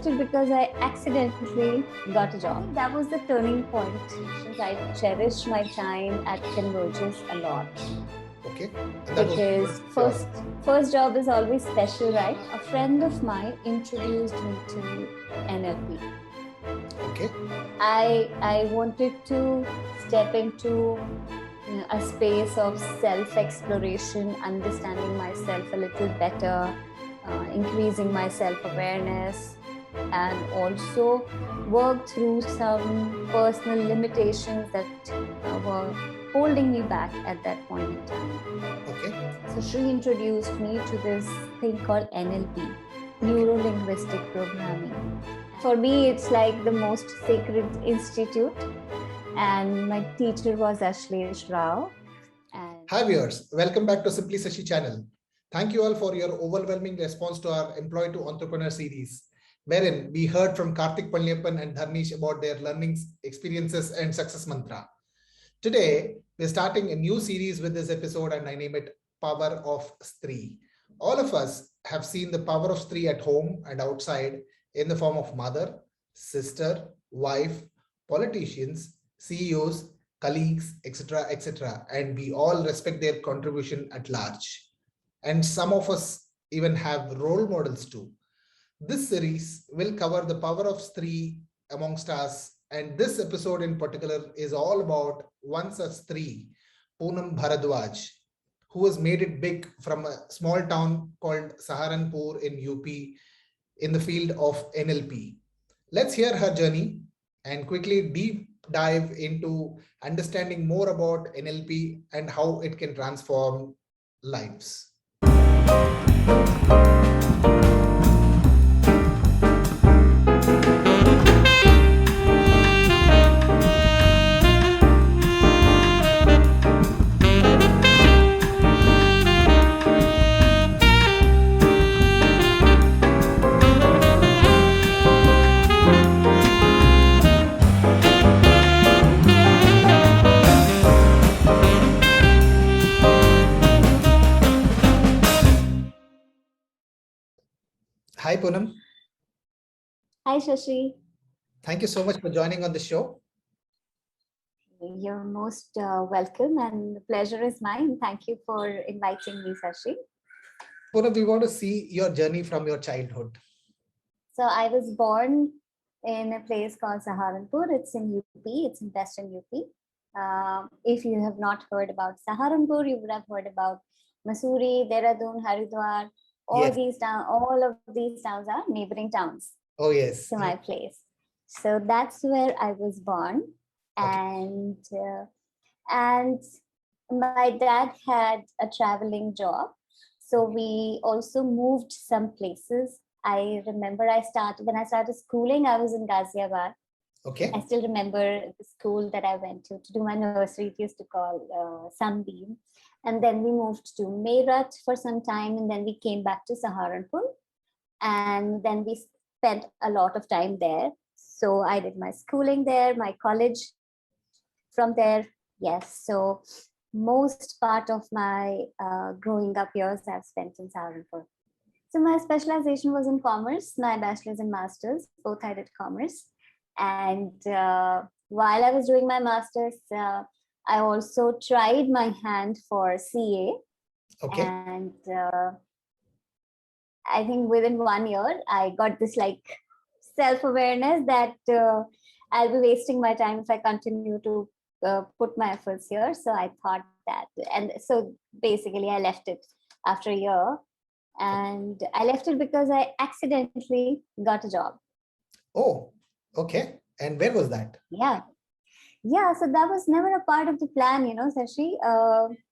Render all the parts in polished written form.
left it because I accidentally got a job. That was the turning point. I cherish my time at Convergence a lot. Okay. Because first job is always special, right? A friend of mine introduced me to NLP. Okay. I wanted to step into a space of self-exploration, understanding myself a little better, increasing my self-awareness, and also work through some personal limitations that were holding me back at that point in time. Okay. So she introduced me to this thing called NLP, Neuro-Linguistic Programming. For me, it's like the most sacred institute. And my teacher was Ashlesh Rao. Hi viewers, welcome back to Simply Sashi channel. Thank you all for your overwhelming response to our Employee to Entrepreneur series, wherein we heard from Karthik Palniappan and Dharnish about their learnings, experiences, and success mantra. Today, we're starting a new series with this episode, and I name it Power of Stree. All of us have seen the power of Stree at home and outside in the form of mother, sister, wife, politicians, CEOs, colleagues, etc., etc. And we all respect their contribution at large. And some of us even have role models too. This series will cover the power of Stree amongst us, and this episode in particular is all about one such Stree, Punam Bhardwaj, who has made it big from a small town called Saharanpur in UP in the field of NLP. Let's hear her journey and quickly deep dive into understanding more about NLP and how it can transform lives. Hi, Punam. Hi, Shashi. Thank you so much for joining on the show. You're most welcome, and the pleasure is mine. Thank you for inviting me, Shashi. Punam, we want to see your journey from your childhood. So I was born in a place called Saharanpur. It's in UP. It's in Western UP. If you have not heard about Saharanpur, you would have heard about Mussoorie, Dehradun, Haridwar. All of these towns are neighboring towns. Oh yes. To my place. So that's where I was born, and my dad had a traveling job, so we also moved some places. I remember when I started schooling, I was in Ghaziabad. Okay. I still remember the school that I went to do my nursery. It used to call Sunbeam. And then we moved to Meerut for some time, and then we came back to Saharanpur. And then we spent a lot of time there. So I did my schooling there, my college from there. Yes. So most part of my growing up years I've spent in Saharanpur. So my specialization was in commerce. My bachelor's and master's, both I did commerce. And while I was doing my master's, I also tried my hand for CA. Okay. And I think within 1 year, I got this like self-awareness that I'll be wasting my time if I continue to put my efforts here. So I thought that, and so basically I left it after a year. And I left it because I accidentally got a job. Oh, okay. And where was that? Yeah. So that was never a part of the plan, Sashi.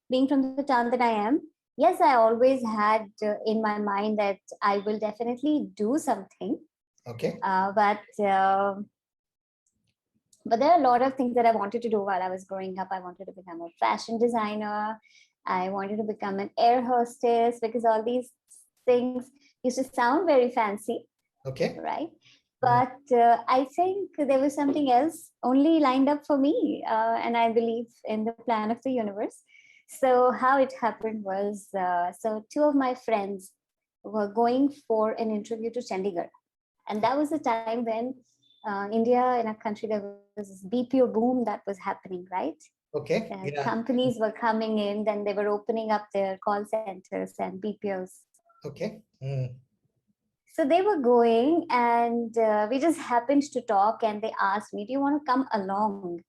Being from the town that I am, yes, I always had in my mind that I will definitely do something. Okay. But there are a lot of things that I wanted to do while I was growing up. I wanted to become a fashion designer. I wanted to become an air hostess, because all these things used to sound very fancy. Okay. Right. But I think there was something else only lined up for me. And I believe in the plan of the universe. So how it happened was, so two of my friends were going for an interview to Chandigarh. And that was the time when India, in our country, there was this BPO boom that was happening, right? Okay. Yeah. Companies were coming in, then they were opening up their call centers and BPOs. Okay. So they were going, and we just happened to talk, and they asked me, do you want to come along?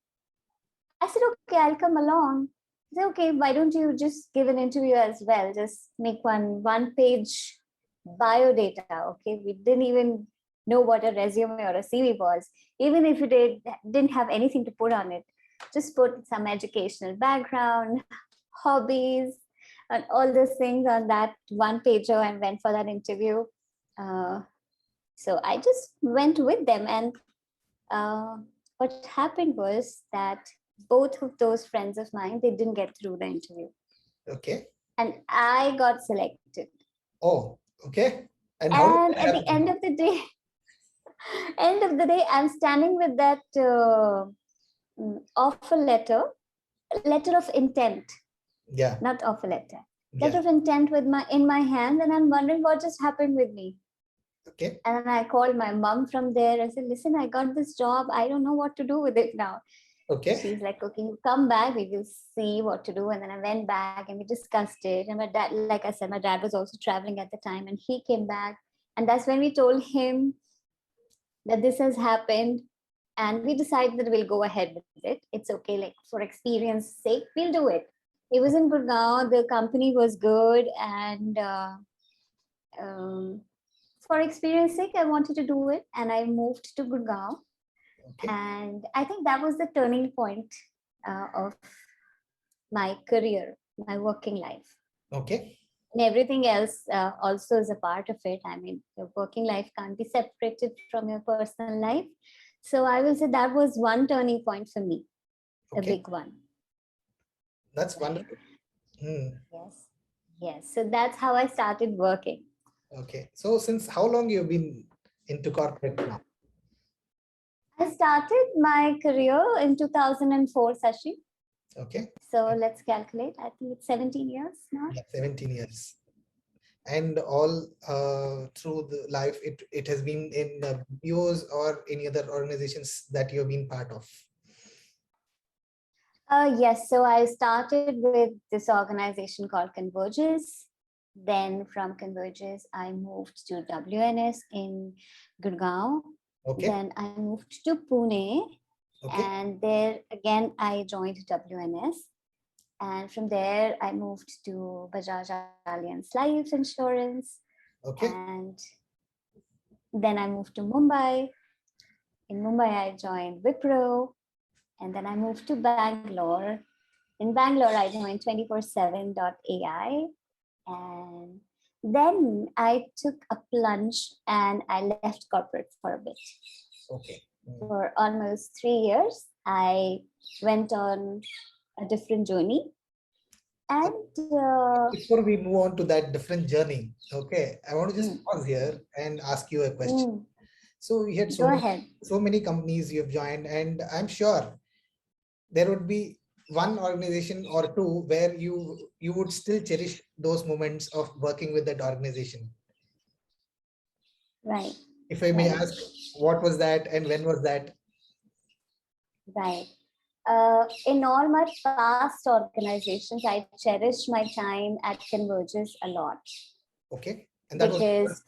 I said, okay, I'll come along. I said, okay, why don't you just give an interview as well? Just make one-page bio data. Okay, we didn't even know what a resume or a CV was. Even if you didn't have anything to put on it, just put some educational background, hobbies, and all those things on that one pager, and went for that interview. So I just went with them, and what happened was that both of those friends of mine, they didn't get through the interview. Okay. And I got selected. Oh, okay. And at the end of the day, I'm standing with that offer letter of intent. Yeah. Not offer letter. Letter of intent in my hand, and I'm wondering what just happened with me. Okay. And then I called my mom from there. I said, listen, I got this job. I don't know what to do with it now. Okay. She's like, okay, you come back, we will see what to do. And then I went back and we discussed it. And my dad, like I said, my dad was also traveling at the time, and he came back. And that's when we told him that this has happened. And we decided that we'll go ahead with it. It's okay, like for experience sake, we'll do it. It was in Gurgaon. The company was good. And for experience sake, I wanted to do it. And I moved to Gurgaon. Okay. And I think that was the turning point of my career, my working life. Okay. And everything else also is a part of it. I mean, your working life can't be separated from your personal life. So I will say that was one turning point for me, a big one. That's wonderful. Yes. Yes. So that's how I started working. Okay. So since how long you've been into corporate now? I started my career in 2004, Sashi. Okay. So let's calculate. I think it's 17 years now. Yeah, 17 years. And all through the life, it has been in BPOs or any other organizations that you've been part of? Yes. So I started with this organization called Converges. Then from Converges, I moved to WNS in Gurgaon. Okay. Then I moved to Pune. Okay. And there again, I joined WNS. And from there, I moved to Bajaj Allianz Life Insurance. Okay. And then I moved to Mumbai. In Mumbai, I joined Wipro. And then I moved to Bangalore. In Bangalore, I joined 24/7.ai. And then I took a plunge and I left corporate for a bit. Okay. For almost 3 years, I went on a different journey. And before we move on to that different journey, okay, I want to just pause here and ask you a question. So we had so many companies you've joined, and I'm sure there would be one organization or two where you would still cherish those moments of working with that organization. Right. If I may ask, what was that and when was that? Right. In all my past organizations, I cherish my time at Converges a lot. Okay. And that because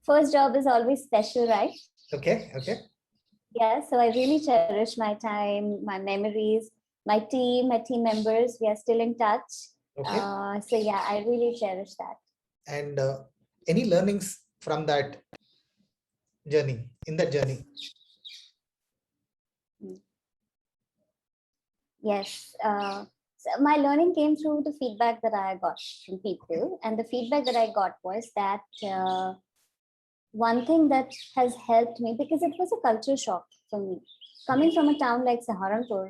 first job is always special, right? Okay. Okay. Yeah. So I really cherish my time, my memories, my team members. We are still in touch. Okay. So yeah, I really cherish that. And any learnings from that journey, in that journey? Yes. So my learning came through the feedback that I got from people. And the feedback that I got was that one thing that has helped me, because it was a culture shock for me. Coming from a town like Saharanpur,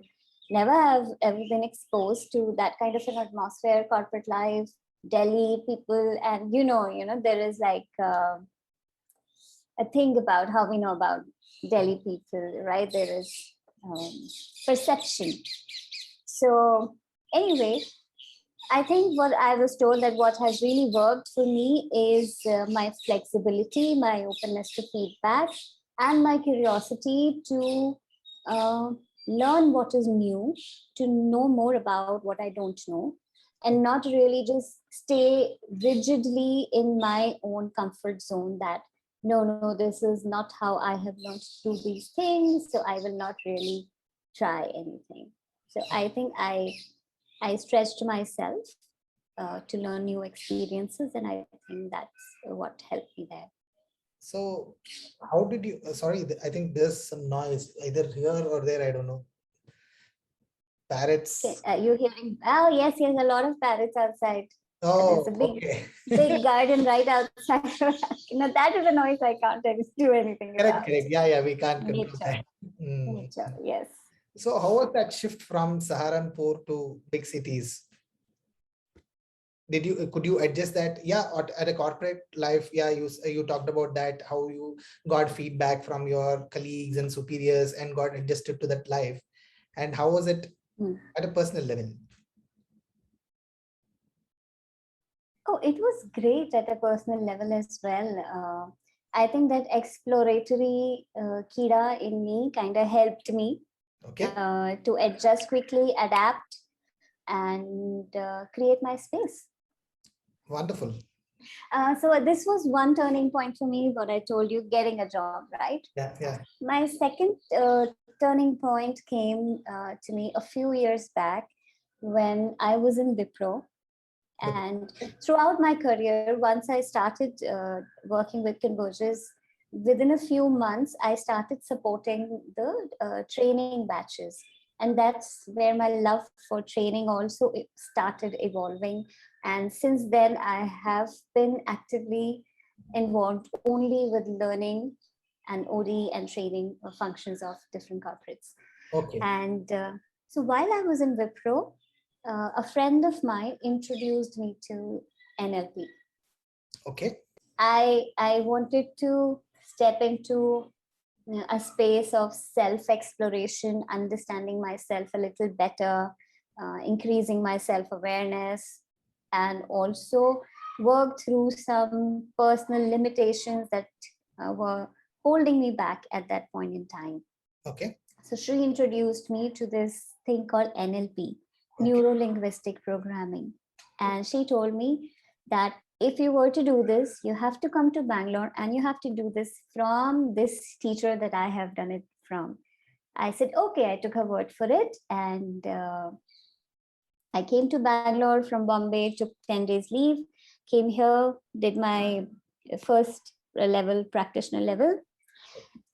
never have ever been exposed to that kind of an atmosphere, corporate life, Delhi people. And, you know, there is like a thing about how we know about Delhi people, right? There is perception. So anyway, I think what I was told that what has really worked for me is my flexibility, my openness to feedback, and my curiosity to learn what is new, to know more about what I don't know, and not really just stay rigidly in my own comfort zone that no, this is not how I have learned to do these things, so I will not really try anything. So I think I stretched myself to learn new experiences, and I think that's what helped me there. So how did you, sorry, I think there's some noise either here or there, I don't know. Parrots. You hearing? Oh, yes, a lot of parrots outside. Oh, There's a big, okay. big garden right outside. That is a noise I can't do anything about. Correct. Yeah, we can't control Nature, that. Mm. nature, yes. So how was that shift from Saharanpur to big cities? Could you adjust that? Yeah, at a corporate life, yeah, you talked about that, how you got feedback from your colleagues and superiors and got adjusted to that life. And how was it at a personal level? Oh, it was great at a personal level as well. I think that exploratory kida in me kind of helped me to adjust quickly, adapt, and create my space. Wonderful. So this was one turning point for me, what I told you, getting a job, right? Yeah. My second turning point came to me a few years back when I was in Wipro. And throughout my career, once I started working with Converges, within a few months, I started supporting the training batches. And that's where my love for training also started evolving. And since then, I have been actively involved only with learning and OD and training functions of different corporates. Okay. And so while I was in Wipro, a friend of mine introduced me to NLP. Okay. I wanted to step into a space of self-exploration, understanding myself a little better, increasing my self-awareness, and also work through some personal limitations that were holding me back at that point in time. Okay. So she introduced me to this thing called NLP, Neuro-Linguistic programming. And she told me that if you were to do this, you have to come to Bangalore and you have to do this from this teacher that I have done it from. I said, okay, I took her word for it. And I came to Bangalore from Bombay, took 10 days leave, came here, did my first level, practitioner level.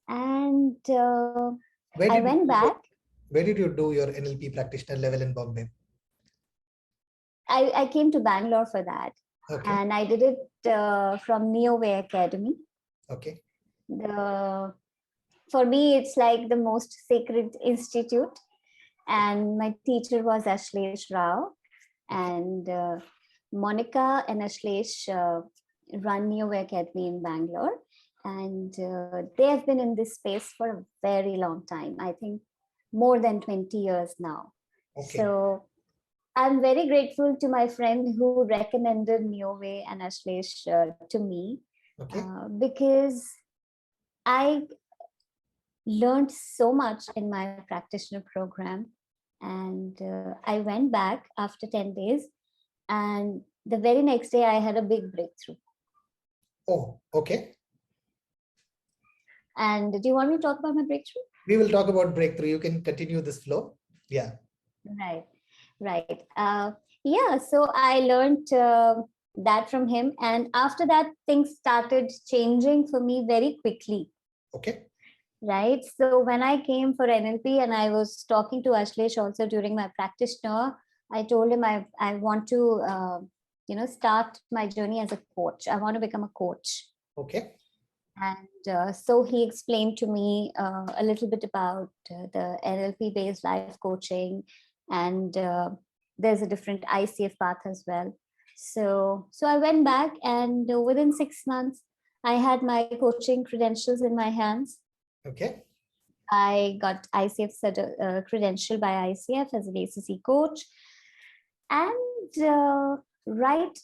And I went back. Where did you do your NLP practitioner level in Bombay? I came to Bangalore for that. Okay. And I did it from IKIGAI Academy. Okay. For me, it's like the most sacred institute. And my teacher was Ashlesh Rao. And Monica and Ashlesh run IKIGAI Academy in Bangalore. And they have been in this space for a very long time. I think more than 20 years now. Okay. So I'm very grateful to my friend who recommended IKIGAI and Ashlesh to me. Okay. Because I learned so much in my practitioner program. And I went back after 10 days. And the very next day, I had a big breakthrough. Oh, okay. And do you want me to talk about my breakthrough? We will talk about breakthrough. You can continue this flow. Yeah. Right. Yeah, so I learned that from him. And after that, things started changing for me very quickly. Okay. Right. So when I came for NLP and I was talking to Ashlesh also during my practitioner, I told him I want to, start my journey as a coach. I want to become a coach. Okay. And so he explained to me a little bit about the NLP-based life coaching, and there's a different ICF path as well. So I went back, and within 6 months, I had my coaching credentials in my hands. Okay. I got ICF credential by ICF as an ACC coach. And right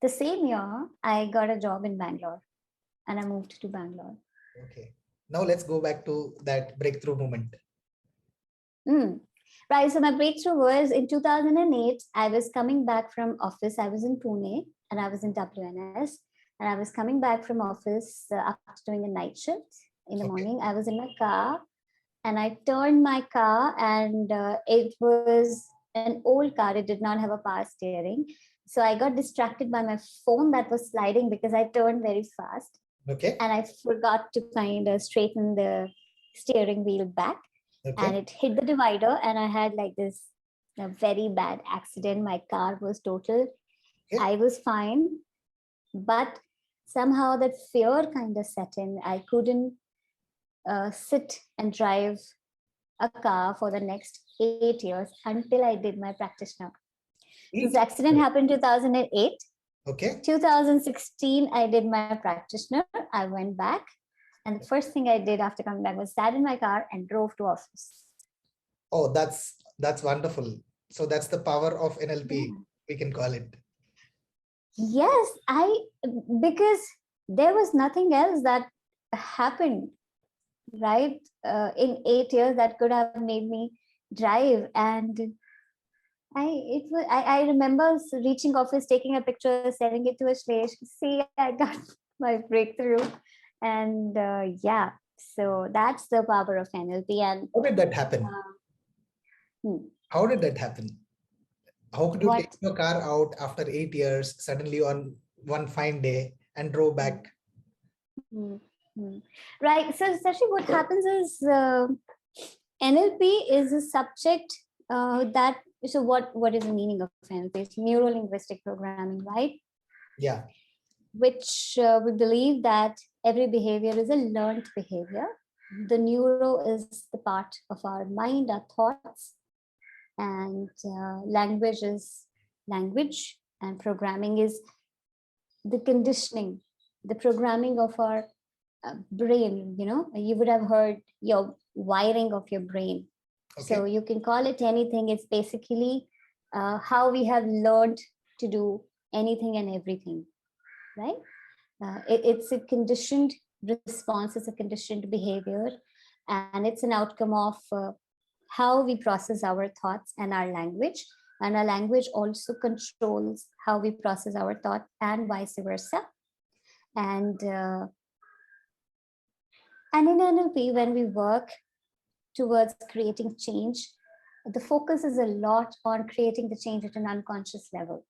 the same year, I got a job in Bangalore and I moved to Bangalore. Okay. Now let's go back to that breakthrough moment. Right. So my breakthrough was in 2008. I was coming back from office. I was in Pune and I was in WNS. And I was coming back from office after doing a night shift in the morning. I was in my car and I turned my car, and it was an old car. It did not have a power steering. So I got distracted by my phone that was sliding because I turned very fast. Okay. And I forgot to kind of straighten the steering wheel back. Okay. And it hit the divider, and I had like this a very bad accident. My car was total. Okay. I was fine, but somehow that fear kind of set in. I couldn't sit and drive a car for the next 8 years until I did my practitioner. This accident happened in 2008. Okay. 2016, I did my practitioner. I went back. And the first thing I did after coming back was sat in my car and drove to office. Oh, that's wonderful. So that's the power of NLP, we can call it. Yes, because there was nothing else that happened, right? In 8 years that could have made me drive. And I remember reaching office, taking a picture, sending it to Ashlesh. See, I got my breakthrough. And yeah, so that's the power of NLP. And how did that happen? How did that happen? How could you take your car out after 8 years suddenly on one fine day and drove back? Right. So, Sashi, what happens is NLP is a subject that. So, what is the meaning of NLP? It's Neuro-Linguistic programming, right? Yeah. Which we believe that every behavior is a learned behavior. The neuro is the part of our mind, our thoughts, and language is language, and programming is the conditioning, the programming of our brain. You know, you would have heard your wiring of your brain. Okay. So you can call it anything. It's basically how we have learned to do anything and everything, right? It's a conditioned response, it's a conditioned behavior, and it's an outcome of how we process our thoughts and our language. And our language also controls how we process our thought and vice versa. And in NLP, when we work towards creating change, the focus is a lot on creating the change at an unconscious level.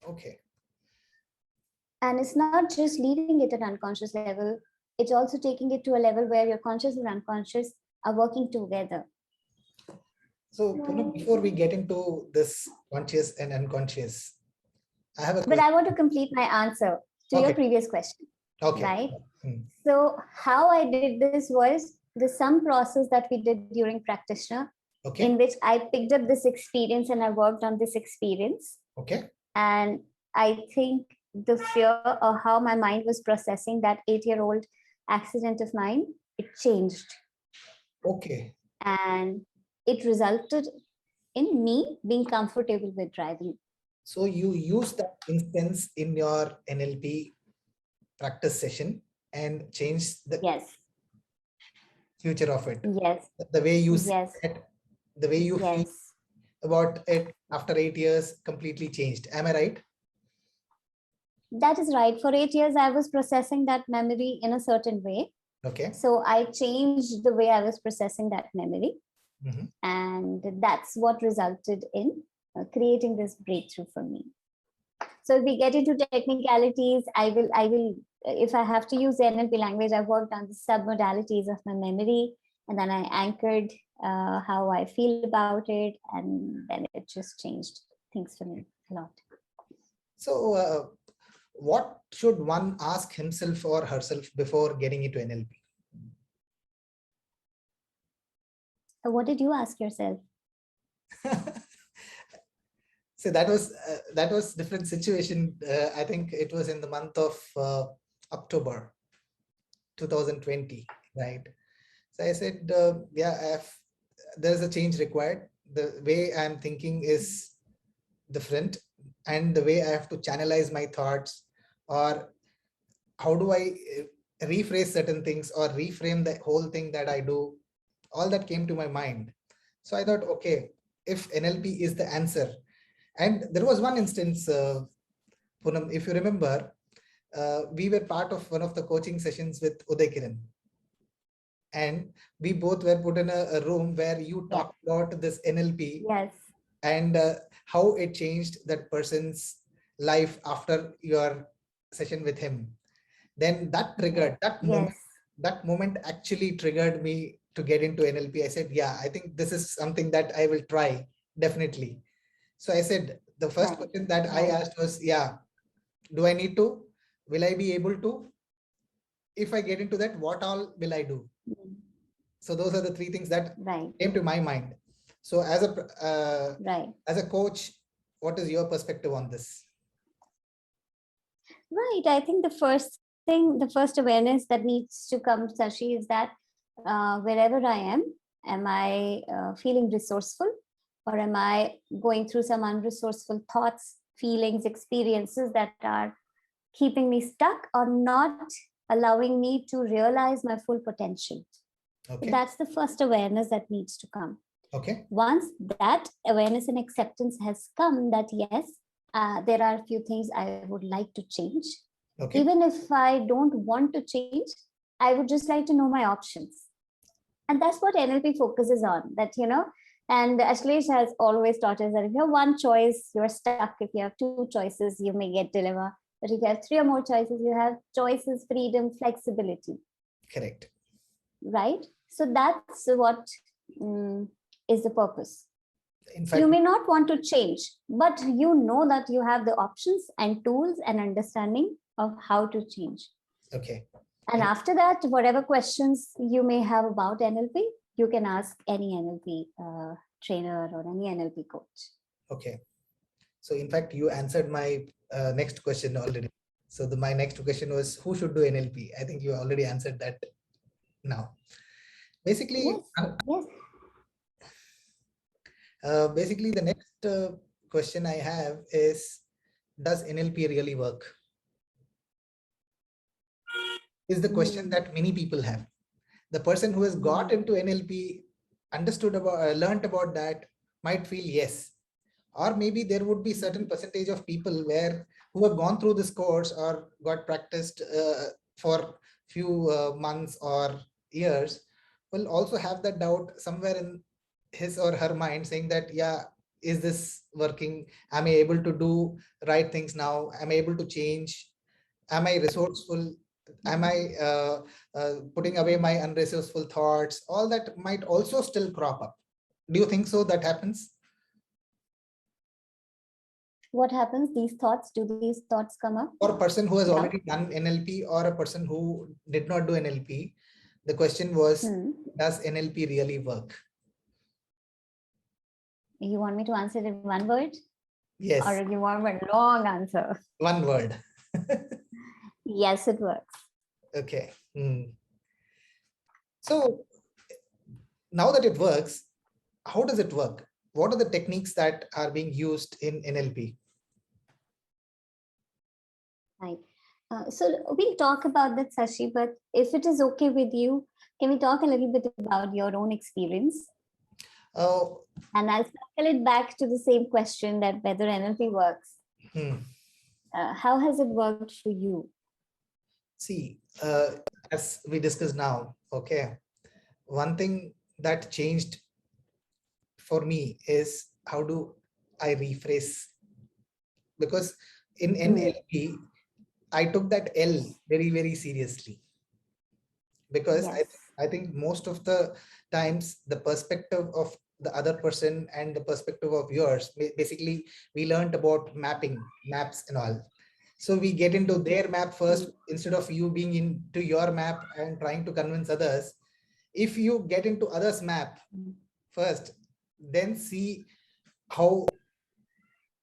Okay. And it's not just leaving it at unconscious level, it's also taking it to a level where your conscious and unconscious are working together. So, Punam, before we get into this conscious and unconscious, I have a question. But I want to complete my answer to your previous question. Okay. Right? So how I did this was the some process that we did during practitioner, in which I picked up this experience and I worked on this experience. Okay. And I think the fear of how my mind was processing that 8-year-old accident of mine, it changed. Okay. And it resulted in me being comfortable with driving. So you use that instance in your NLP practice session and change the future of it. Yes. The way you see it, the way you feel about it after 8 years completely changed. Am I right? That is right. For 8 years, I was processing that memory in a certain way. Okay. So I changed the way I was processing that memory. And that's what resulted in creating this breakthrough for me. So if we get into technicalities, I will, if I have to use NLP language, I worked on the submodalities of my memory, and then I anchored how I feel about it, and then it just changed things for me a lot. So what should one ask himself or herself before getting into NLP? What did you ask yourself? So that was different situation. I think it was in the month of October 2020, right? So I said, there's a change required. The way I'm thinking is different, and the way I have to channelize my thoughts, or how do I rephrase certain things or reframe the whole thing that I do, all that came to my mind. So I thought, okay, if NLP is the answer. And there was one instance, Punam, if you remember, we were part of one of the coaching sessions with Uday Kiran. And we both were put in a room where you talked about this NLP. Yes. And how it changed that person's life after your session with him. Then that triggered, that moment actually triggered me to get into NLP. I said, yeah, I think this is something that I will try, definitely. So I said, the first question that I asked was, yeah, do I need to? Will I be able to? If I get into that, what all will I do? So those are the three things that came to my mind. So as a coach, what is your perspective on this? Right. I think the first awareness that needs to come, Sashi, is that wherever I am I feeling resourceful, or am I going through some unresourceful thoughts, feelings, experiences that are keeping me stuck or not allowing me to realize my full potential? Okay. So that's the first awareness that needs to come. Okay. Once that awareness and acceptance has come that yes, there are a few things I would like to change. Okay. Even if I don't want to change, I would just like to know my options. And that's what NLP focuses on, that, and Ashlesh has always taught us that if you have one choice, you're stuck. If you have two choices, you may get dilemma. But if you have three or more choices, you have choices, freedom, flexibility. Correct. Right? So that's what is the purpose. In fact, you may not want to change, but you know that you have the options and tools and understanding of how to change. Okay. And after that, whatever questions you may have about NLP, you can ask any NLP trainer or any NLP coach. Okay. So in fact, you answered my next question already. So my next question was, who should do NLP? I think you already answered that now. Basically, basically the next question I have is, does NLP really work? Is the question that many people have. The person who has got into NLP, understood about, learned about that, might feel yes. Or maybe there would be certain percentage of people who have gone through this course or got practiced for few months or years, will also have that doubt somewhere in his or her mind, saying that, yeah, is this working? Am I able to do right things now? Am I able to change? Am I resourceful? Am I putting away my unresourceful thoughts? All that might also still crop up. Do you think so that happens? What happens? Do these thoughts come up? For a person who has already done NLP or a person who did not do NLP, the question was, does NLP really work? You want me to answer it in one word? Yes. Or you want a long answer? One word. Yes, it works. Okay. So now that it works, how does it work? What are the techniques that are being used in NLP? Right. So we'll talk about that, Sashi, but if it is okay with you, can we talk a little bit about your own experience? And I'll circle it back to the same question, that whether NLP works. How has it worked for you? See, as we discussed now, okay, one thing that changed for me is, how do I rephrase? Because in NLP, I took that L very, very seriously. Because I think most of the times the perspective of the other person and the perspective of yours, basically we learned about maps and all. So we get into their map first, instead of you being into your map and trying to convince others. If you get into others' map first, then see how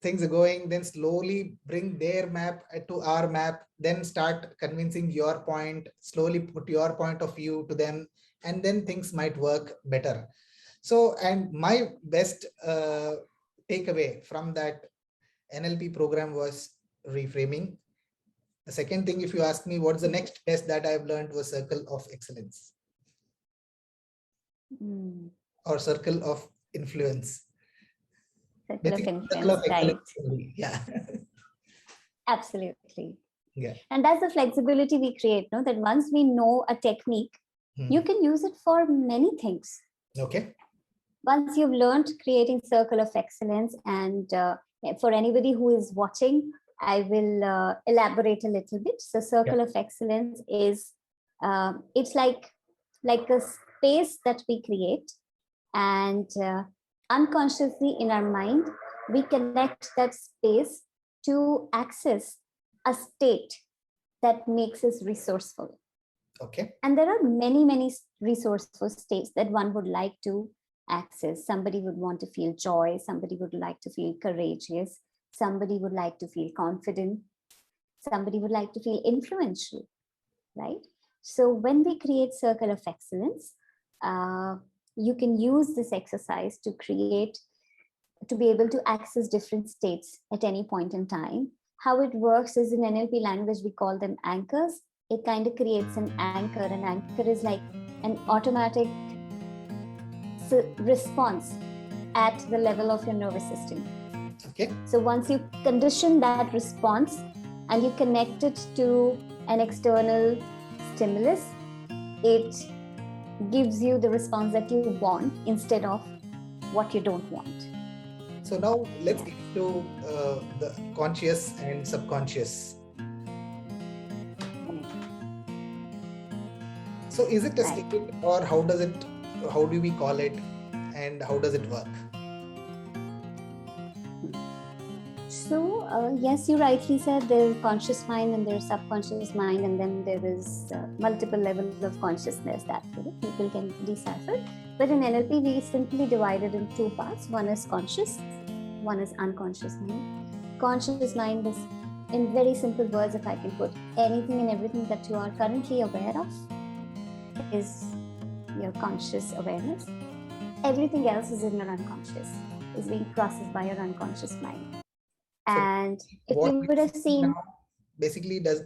things are going, then slowly bring their map to our map, then start convincing your point, slowly put your point of view to them, and then things might work better. So, and my best takeaway from that NLP program was reframing. The second thing, if you ask me, what's the next test that I've learned, was circle of excellence or circle of influence. Circle of Basically, influence, circle of right? excellence only. Yeah. Absolutely. Yeah. And that's the flexibility we create, no? That once we know a technique, you can use it for many things. Okay. Once you've learned creating circle of excellence, and for anybody who is watching, I will elaborate a little bit. So circle of excellence is, it's like a space that we create, and unconsciously in our mind, we connect that space to access a state that makes us resourceful. Okay. And there are many resourceful states that one would like to access. Somebody would want to feel joy. Somebody would like to feel courageous. Somebody would like to feel confident. Somebody would like to feel influential, right? So when we create circle of excellence, you can use this exercise to be able to access different states at any point in time. How it works is, in NLP language, we call them anchors. It kind of creates an anchor. An anchor is like an automatic response at the level of your nervous system. Okay. So once you condition that response and you connect it to an external stimulus, it gives you the response that you want instead of what you don't want. So now let's get to the conscious and subconscious. So is it a state, or how do we call it, and how does it work? So yes, you rightly said there's conscious mind and there's subconscious mind, and then there is multiple levels of consciousness that people can decipher. But in NLP, we simply divide it in two parts. One is conscious, one is unconscious mind. Conscious mind is, in very simple words, if I can put, anything and everything that you are currently aware of is your conscious awareness. Everything else is in your unconscious, is being processed by your unconscious mind. And so if you would have seen, now, basically, does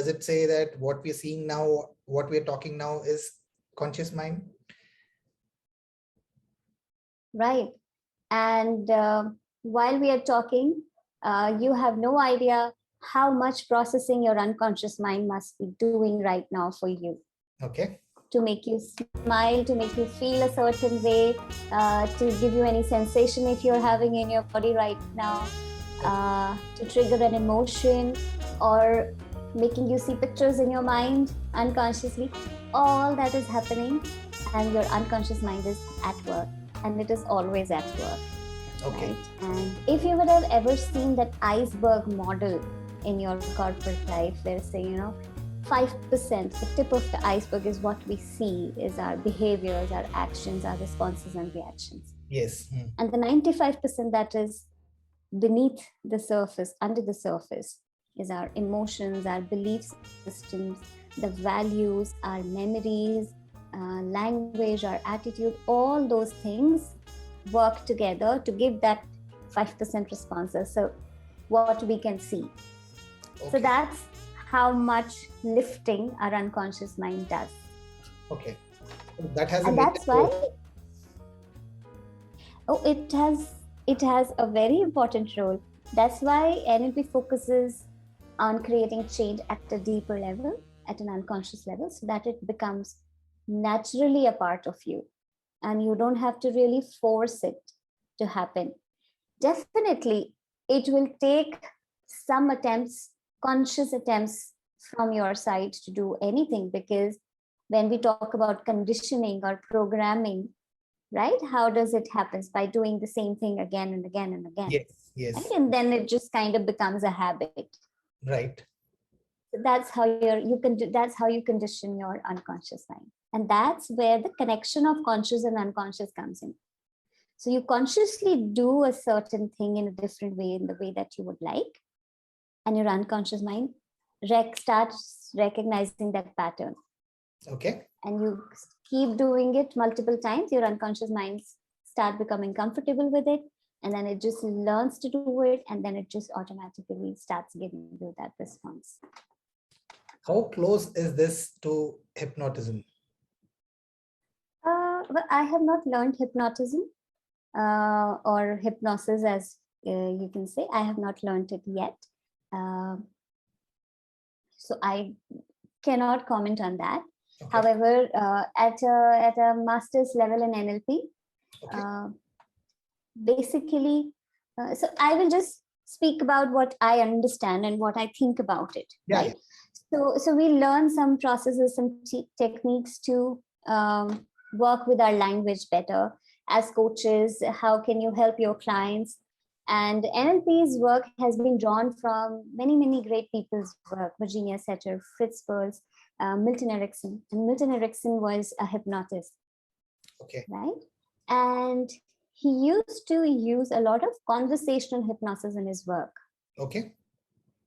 it say that what we're seeing now, what we're talking now, is conscious mind? Right. And while we are talking, you have no idea how much processing your unconscious mind must be doing right now for you. Okay. To make you smile, to make you feel a certain way, to give you any sensation if you're having in your body right now, to trigger an emotion, or making you see pictures in your mind unconsciously. All that is happening, and your unconscious mind is at work, and it is always at work. Okay. Right? And if you would have ever seen that iceberg model in your corporate life, where say, 5%, the tip of the iceberg is what we see, is our behaviors, our actions, our responses and reactions. Yes. And the 95% that is beneath the surface, under the surface, is our emotions, our belief systems, the values, our memories, language, our attitude. All those things work together to give that 5% responses. So what we can see. Okay. So that's how much lifting our unconscious mind does. Okay. That has and that's why it has a very important role. That's why NLP focuses on creating change at a deeper level, at an unconscious level, so that it becomes naturally a part of you and you don't have to really force it to happen. Definitely, it will take some attempts, conscious attempts from your side to do anything, because when we talk about conditioning or programming, right, how does it happen? By doing the same thing again and again and again. Yes. Right? And then it just kind of becomes a habit. Right. So that's how you condition your unconscious mind. And that's where the connection of conscious and unconscious comes in. So you consciously do a certain thing in a different way, in the way that you would like, and your unconscious mind starts recognizing that pattern. Okay. And you keep doing it multiple times, your unconscious minds start becoming comfortable with it. and then it just learns to do it, and then it just automatically starts giving you that response. How close is this to hypnotism? Well, I have not learned hypnotism or hypnosis, as you can say. I have not learned it yet. So I cannot comment on that. Okay. However, at a master's level in NLP, Okay. basically, so I will just speak about what I understand and what I think about it, Yeah, right? So we learn some processes, some techniques to work with our language better. As coaches, how can you help your clients? And NLP's work has been drawn from many, many great people's work: Virginia Satir, Fritz Perls, Milton Erickson. And Milton Erickson was a hypnotist, Okay. right? And he used to use a lot of conversational hypnosis in his work. Okay.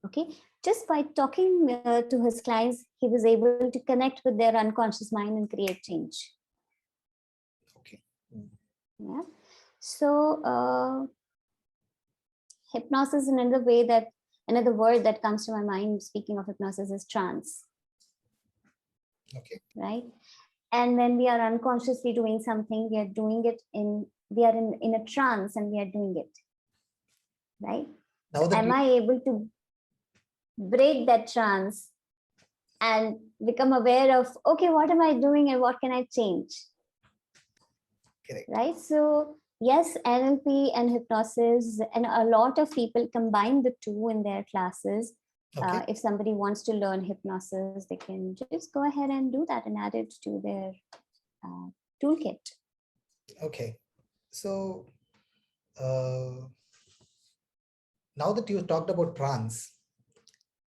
Okay. Just by talking to his clients, he was able to connect with their unconscious mind and create change. Okay. Yeah. So hypnosis, another word that comes to my mind speaking of hypnosis, is trance. Okay. Right. And when we are unconsciously doing something, we are doing it we are in a trance and we are doing it. Right. Now Am I able to break that trance and become aware of, okay, what am I doing and what can I change? Correct. Right. So yes, NLP and hypnosis, and a lot of people combine the two in their classes. Okay. If somebody wants to learn hypnosis, they can just go ahead and do that and add it to their toolkit. Okay. So now that you talked about trance,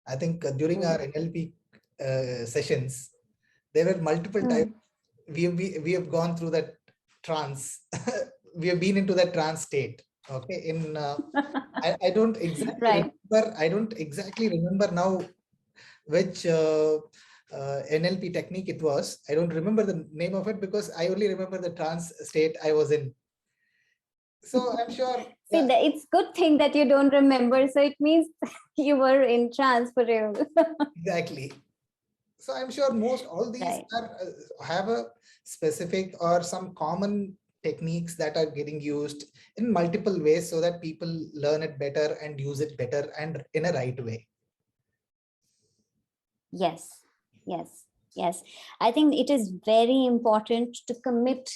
I think during our NLP sessions, there were multiple times we have gone through that trance. We have been into that trance state. Okay. I don't exactly right. remember. I don't exactly remember now which NLP technique it was. I don't remember the name of it because I only remember the trance state I was in. So I'm sure. See, it's good thing that you don't remember. So it means you were in trance for real. Exactly. So I'm sure all these right. have a specific or some common techniques that are getting used in multiple ways so that people learn it better and use it better and in a right way. Yes, yes, yes. I think it is very important to commit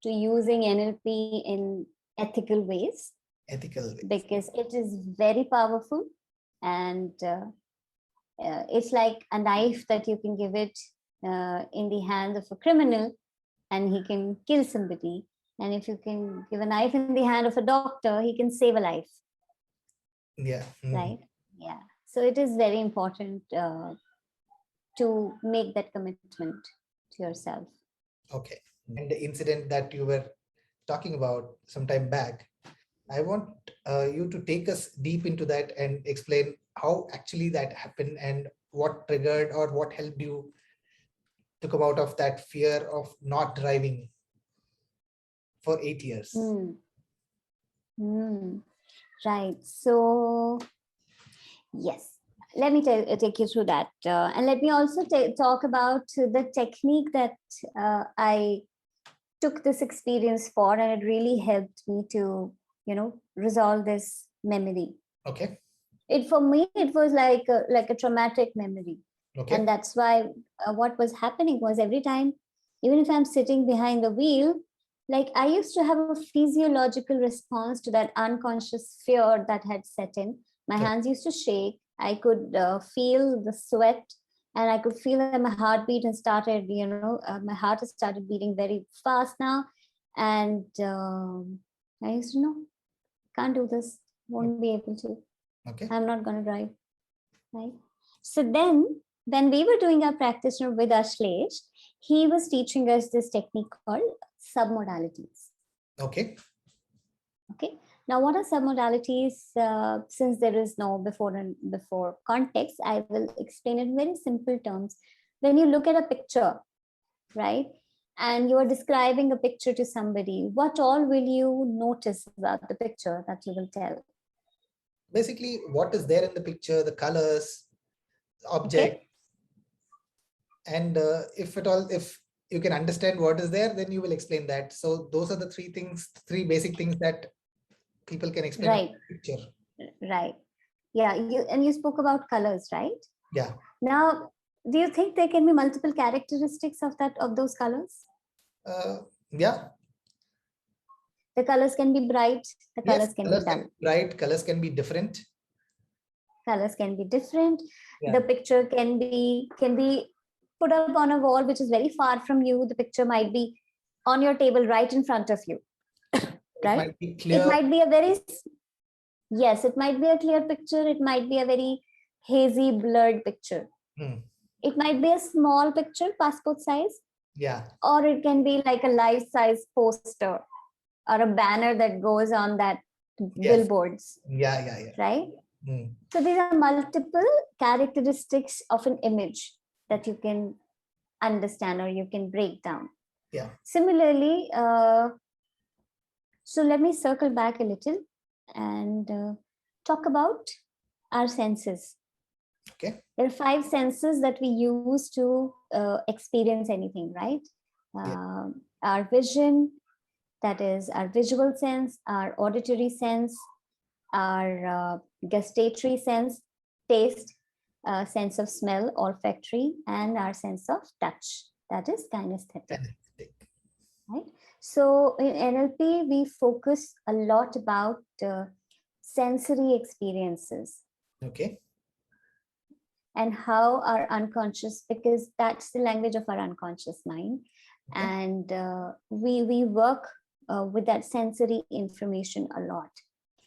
to using NLP in ethical ways. Ethical ways. Because it is very powerful, and it's like a knife that you can give it in the hand of a criminal and he can kill somebody. And if you can give a knife in the hand of a doctor, he can save a life. Yeah. Right. Yeah. So it is very important to make that commitment to yourself. Okay. And the incident that you were talking about some time back, I want you to take us deep into that and explain how actually that happened and what triggered or what helped you to come out of that fear of not driving for 8 years. Right. So, yes, let me take you through that. And let me also talk about the technique that I took this experience for, and it really helped me to, resolve this memory. Okay. For me, it was like a traumatic memory. Okay. And that's why what was happening was, every time, even if I'm sitting behind the wheel, like I used to have a physiological response to that unconscious fear that had set in. My hands used to shake. I could feel the sweat, and I could feel that my heartbeat has started, my heart has started beating very fast now. And I used to know, can't do this, won't be able to. Okay. I'm not going to drive. Right. So then, when we were doing our practitioner with Ashlesh, he was teaching us this technique called submodalities. Okay. Okay. Now, what are submodalities? Since there is no before context, I will explain it in very simple terms. When you look at a picture, right, and you are describing a picture to somebody, what all will you notice about the picture that you will tell? Basically, what is there in the picture, the colors, object, and if you can understand what is there, then you will explain that. So those are the three basic things that people can explain Right. about the picture. Right. Yeah. You spoke about colors, right? Yeah. Now, do you think there can be multiple characteristics of those colors? Yeah. The colors can be bright. The Yes, colors can be dull. bright. Colors can be different. Colors can be different. Yeah. The picture can be put up on a wall which is very far from you. The picture might be on your table right in front of you. Right? Might be clear. It might be it might be a clear picture. It might be a very hazy, blurred picture. It might be a small picture, passport size. Yeah. Or it can be like a life-size poster or a banner that goes on that billboards. Yeah. Right? So these are multiple characteristics of an image that you can understand or you can break down. Yeah. Similarly, so let me circle back a little and talk about our senses. Okay. There are 5 senses that we use to experience anything, right? Our vision, that is our visual sense, our auditory sense, our gustatory sense, taste, sense of smell, olfactory, and our sense of touch, that is kinesthetic. Right? So in NLP, we focus a lot about sensory experiences. Okay. And how our unconscious, because that's the language of our unconscious mind. Okay. And we work with that sensory information a lot.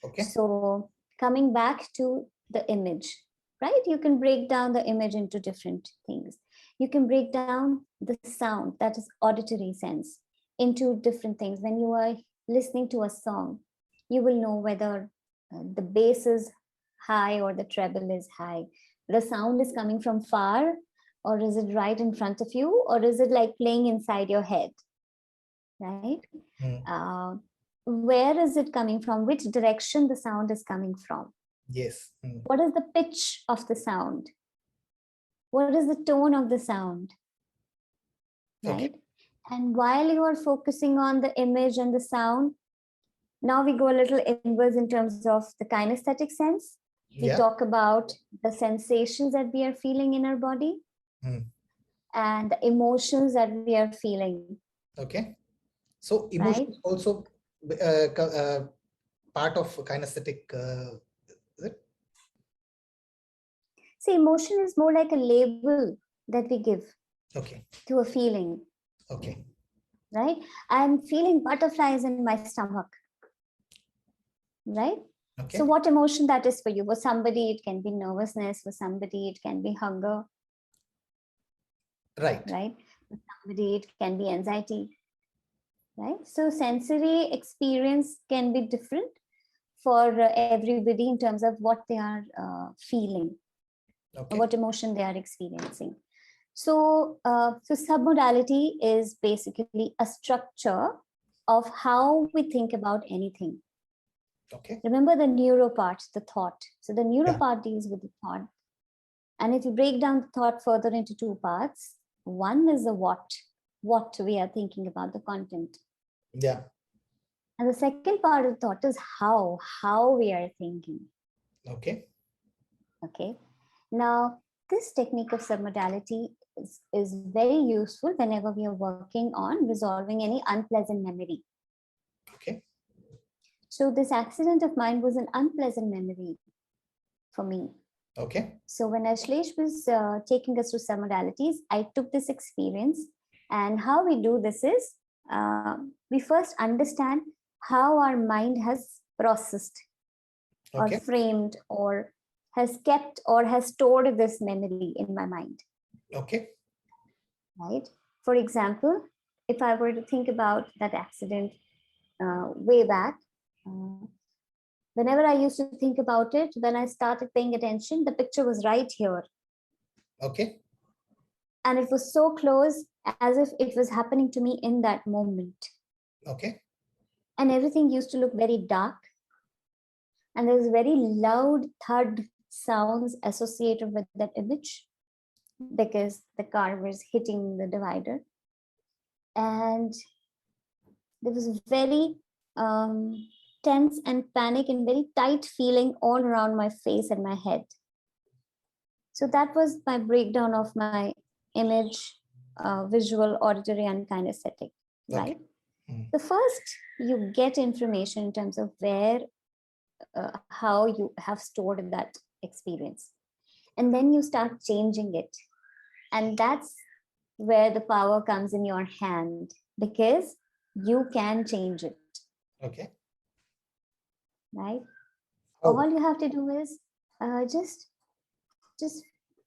Okay. So coming back to the image, right? You can break down the image into different things. You can break down the sound, that is auditory sense, into different things. When you are listening to a song, you will know whether the bass is high or the treble is high. The sound is coming from far, or is it right in front of you, or is it like playing inside your head, right? Where is it coming from? Which direction the sound is coming from? Yes. What is the pitch of the sound? What is the tone of the sound? Right? Okay. And while you are focusing on the image and the sound, now we go a little inwards in terms of the kinesthetic sense. We talk about the sensations that we are feeling in our body and the emotions that we are feeling. Okay. So emotion is also part of kinesthetic. Is it? See, emotion is more like a label that we give to a feeling. Okay. Right? I'm feeling butterflies in my stomach. Right? Okay. So what emotion that is for you? For somebody, it can be nervousness. For somebody, it can be hunger. Right. Right? For somebody, it can be anxiety. Right? So sensory experience can be different for everybody in terms of what they are feeling, what emotion they are experiencing. So, so submodality is basically a structure of how we think about anything. Okay. Remember the neuro part, the thought. So the neuro part deals with the thought. And if you break down the thought further into 2 parts, one is the what we are thinking about, the content. Yeah. And the second part of the thought is how we are thinking. Okay. Okay. Now, this technique of submodality is very useful whenever we are working on resolving any unpleasant memory. Okay. So this accident of mine was an unpleasant memory for me. Okay. So when Ashlesh was taking us through submodalities, I took this experience, and how we do this is we first understand how our mind has processed or framed or has kept or has stored this memory in my mind. Okay. Right. For example, if I were to think about that accident way back, whenever I used to think about it, when I started paying attention, the picture was right here. Okay. And it was so close as if it was happening to me in that moment. Okay. And everything used to look very dark. And there's very loud thud sounds associated with that image because the car was hitting the divider. And there was very tense and panic and very tight feeling all around my face and my head. So that was my breakdown of my image, visual, auditory, and kinesthetic, right? Okay. The first, you get information in terms of where, how you have stored that experience. And then you start changing it. And that's where the power comes in your hand, because you can change it. Okay. Right? Oh. All you have to do is just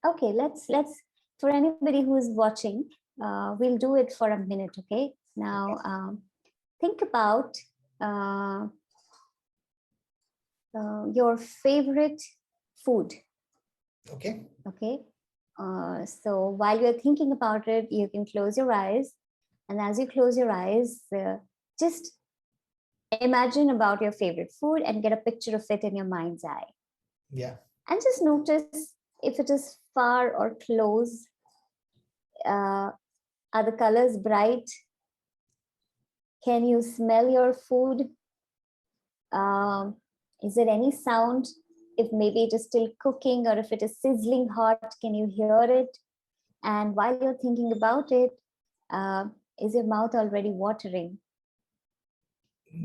okay, let's for anybody who is watching, we'll do it for a minute. Okay, now think about your favorite food. Okay. Okay, so while you're thinking about it, you can close your eyes, and as you close your eyes, just imagine about your favorite food and get a picture of it in your mind's eye. Yeah. And just notice if it is far or close. Are the colors bright? Can you smell your food? Is there any sound? If maybe it is still cooking, or if it is sizzling hot, can you hear it? And while you're thinking about it, is your mouth already watering?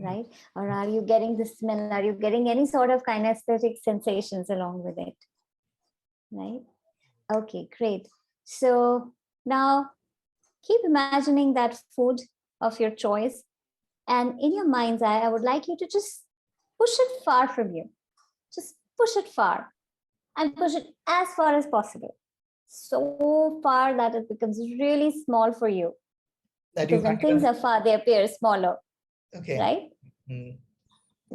Right? Or are you getting the smell? Are you getting any sort of kinesthetic sensations along with it? Right? Okay, great. So now keep imagining that food of your choice. And in your mind's eye, I would like you to just push it far from you. Just push it far and push it as far as possible. So far that it becomes really small for you. That because when things are far, they appear smaller. Okay. Right? Mm.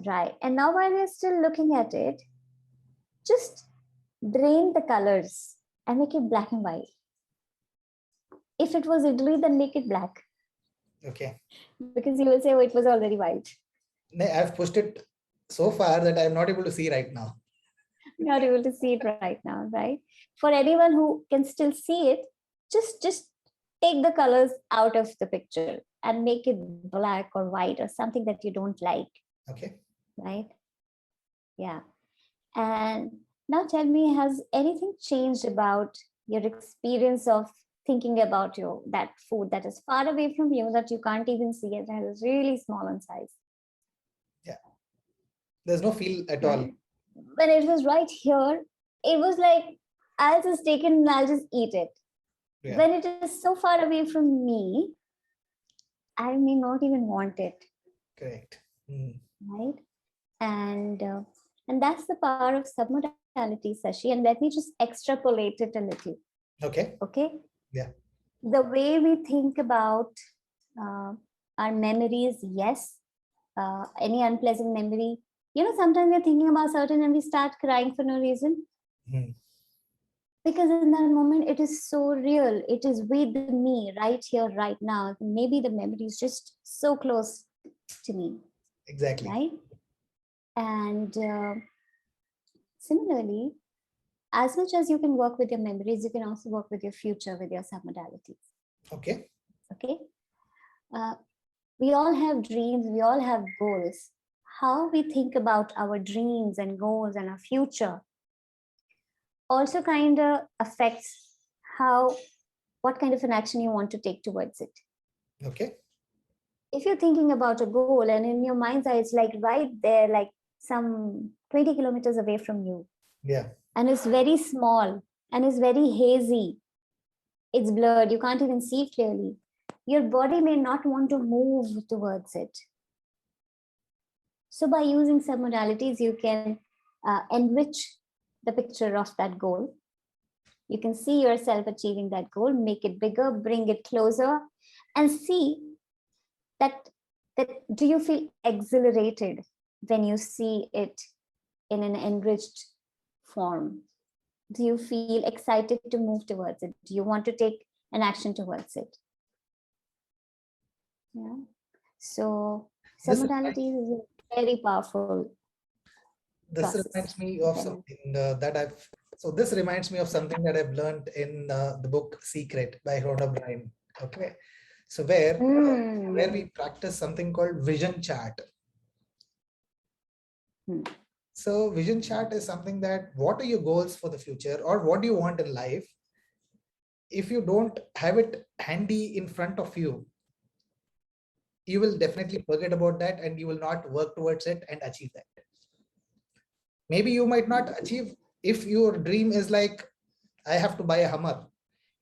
Right. And now while we're still looking at it, just drain the colors and make it black and white. If it was idli, then make it black. Okay. Because you will say, oh, it was already white. I've pushed it so far that I'm not able to see right now. Not able to see it right now, right? For anyone who can still see it, just take the colors out of the picture and make it black or white or something that you don't like. Okay. Right? Yeah. And now tell me, has anything changed about your experience of thinking about that food that is far away from you, that you can't even see it, and is really small in size? Yeah. There's no feel at all. When it was right here, it was like, I'll just take it and I'll just eat it. Yeah. When it is so far away from me, I may not even want it. Correct. Mm. Right? And that's the power of submodality, Sashi. And let me just extrapolate it a little. Okay. Okay. Yeah. The way we think about our memories, yes. Any unpleasant memory. Sometimes we're thinking about certain and we start crying for no reason. Mm. Because in that moment, it is so real. It is with me right here, right now. Maybe the memory is just so close to me. Exactly. Right? And similarly, as much as you can work with your memories, you can also work with your future, with your submodalities. Okay. Okay. We all have dreams. We all have goals. How we think about our dreams and goals and our future also kind of affects what kind of an action you want to take towards it. Okay. If you're thinking about a goal and in your mind's eye, it's like right there, like some 20 kilometers away from you. Yeah. And it's very small and it's very hazy. It's blurred. You can't even see clearly. Your body may not want to move towards it. So by using submodalities, you can enrich the picture of that goal. You can see yourself achieving that goal, make it bigger, bring it closer, and see that do you feel exhilarated when you see it in an enriched form? Do you feel excited to move towards it? Do you want to take an action towards it? Yeah. So This submodalities is a very powerful this process. reminds me of something this reminds me of something that I've learned in the book Secret by Rhoda Byrne. Okay. So where we practice something called vision chart. So vision chart is something that what are your goals for the future or what do you want in life? If you don't have it handy in front of you, you will definitely forget about that and you will not work towards it and achieve that. Maybe you might not achieve if your dream is like, I have to buy a Hummer.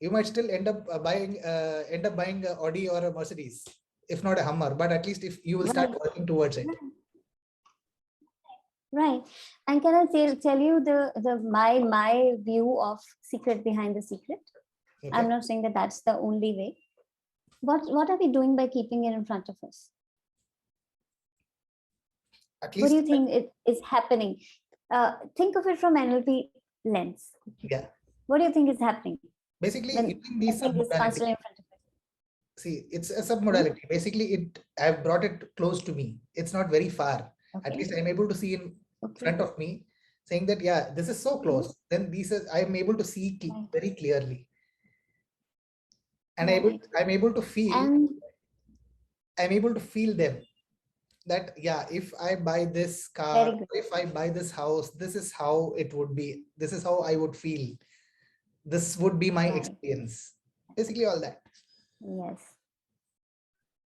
You might still end up buying a Audi or a Mercedes, if not a Hummer. But at least if you will start working towards it. Right. And can I tell you my view of secret behind the secret? Okay. I'm not saying that that's the only way. What are we doing by keeping it in front of us? At least, what do you think it is happening? Think of it from NLP lens. Yeah. What do you think is happening? Basically, these submodalities. See, it's a submodality. Basically, I've brought it close to me. It's not very far. Okay. At least I'm able to see in front of me, saying that, yeah, this is so close. Then I'm able to see very clearly. And I'm able to feel, I'm able to feel them. That, yeah, if I buy this car, if I buy this house, this is how it would be. This is how I would feel. This would be my experience. Basically all that. Yes.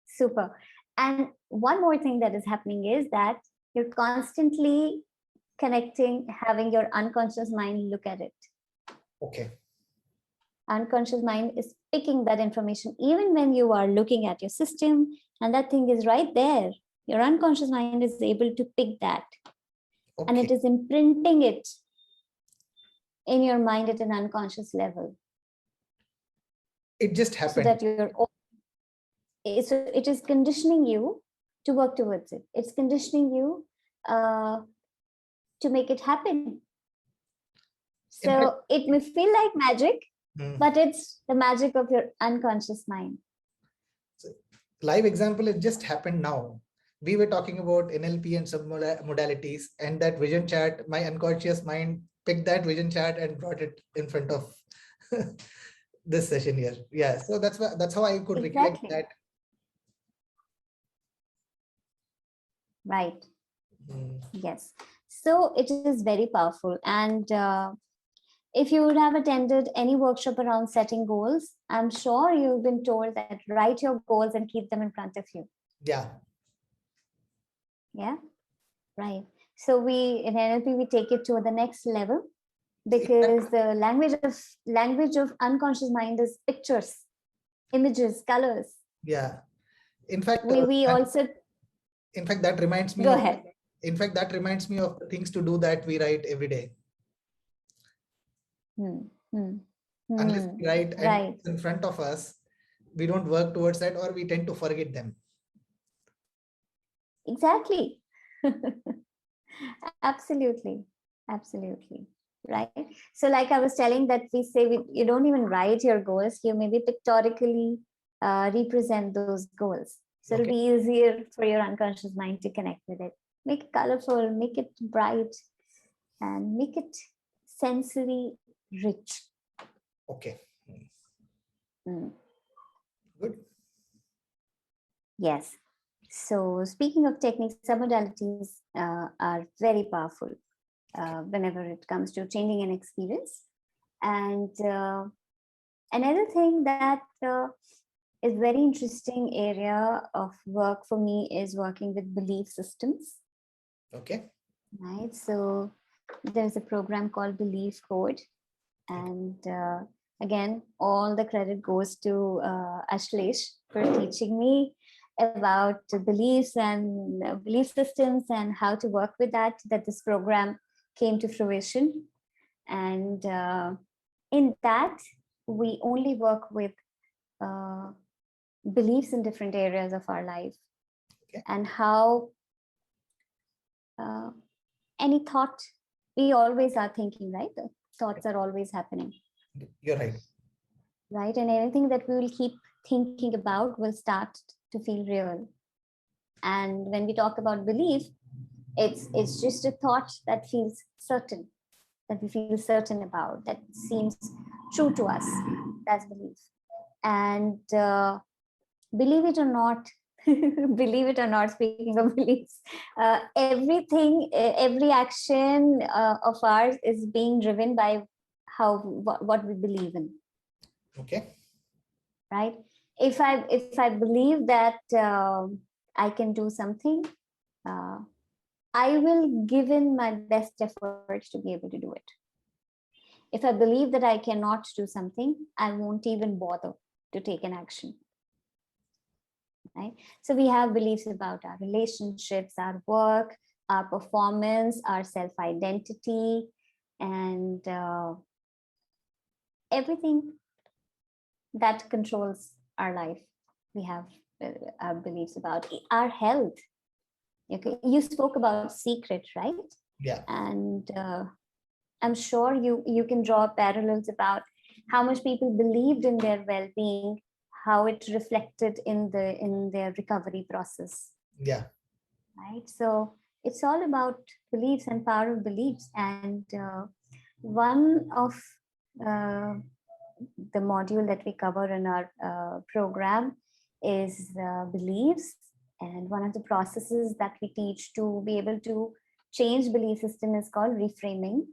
Super. And one more thing that is happening is that you're constantly connecting, having your unconscious mind look at it. Okay. Unconscious mind is picking that information even when you are looking at your system and that thing is right there. Your unconscious mind is able to pick that. Okay. And it is imprinting it in your mind at an unconscious level. It just happened. So that it is conditioning you to work towards it. It's conditioning you to make it happen. So it may feel like magic, but it's the magic of your unconscious mind. So, live example, it just happened now. We were talking about NLP and submodalities, and that vision chart, my unconscious mind picked that vision chart and brought it in front of this session here. Yeah, so that's how I could recollect that. Right. Yes. So it is very powerful. And if you would have attended any workshop around setting goals, I'm sure you've been told that write your goals and keep them in front of you. Yeah. Yeah. Right. So in NLP, we take it to the next level because the language of unconscious mind is pictures, images, colors. Yeah. In fact, we also. In fact, that reminds me. Go ahead. In fact, that reminds me of the things to do that we write every day. Unless we write and in front of us, we don't work towards that, or we tend to forget them. Exactly. Absolutely. Absolutely. Right. So like I was telling that we say you don't even write your goals, you maybe pictorially represent those goals. So it'll be easier for your unconscious mind to connect with it. Make it colorful, make it bright, and make it sensory rich. Okay. Good. Yes. So speaking of techniques, submodalities are very powerful whenever it comes to changing an experience. And another thing that is very interesting area of work for me is working with belief systems. Okay. Right. So there's a program called Belief Code. And again, all the credit goes to Ashlesh for teaching me about beliefs and belief systems and how to work with that this program came to fruition. And in that, we only work with beliefs in different areas of our life. Okay. And how any thought, we always are thinking, right? The thoughts are always happening. You're right. Right. And anything that we will keep thinking about will start to feel real. And when we talk about belief, it's just a thought that feels certain, that we feel certain about, that seems true to us. That's belief. And believe it or not, believe it or not, speaking of beliefs, every action of ours is being driven by what we believe in. Okay. Right? If I believe that I can do something, I will give in my best efforts to be able to do it. If I believe that I cannot do something, I won't even bother to take an action. Right? So we have beliefs about our relationships, our work, our performance, our self-identity, and everything that controls our life. We have our beliefs about our health. Okay, you spoke about secret, right? Yeah. And I'm sure you can draw parallels about how much people believed in their well-being, how it reflected in their recovery process. Yeah. Right. So it's all about beliefs and power of beliefs. And one of the module that we cover in our program is beliefs. And one of the processes that we teach to be able to change belief system is called reframing.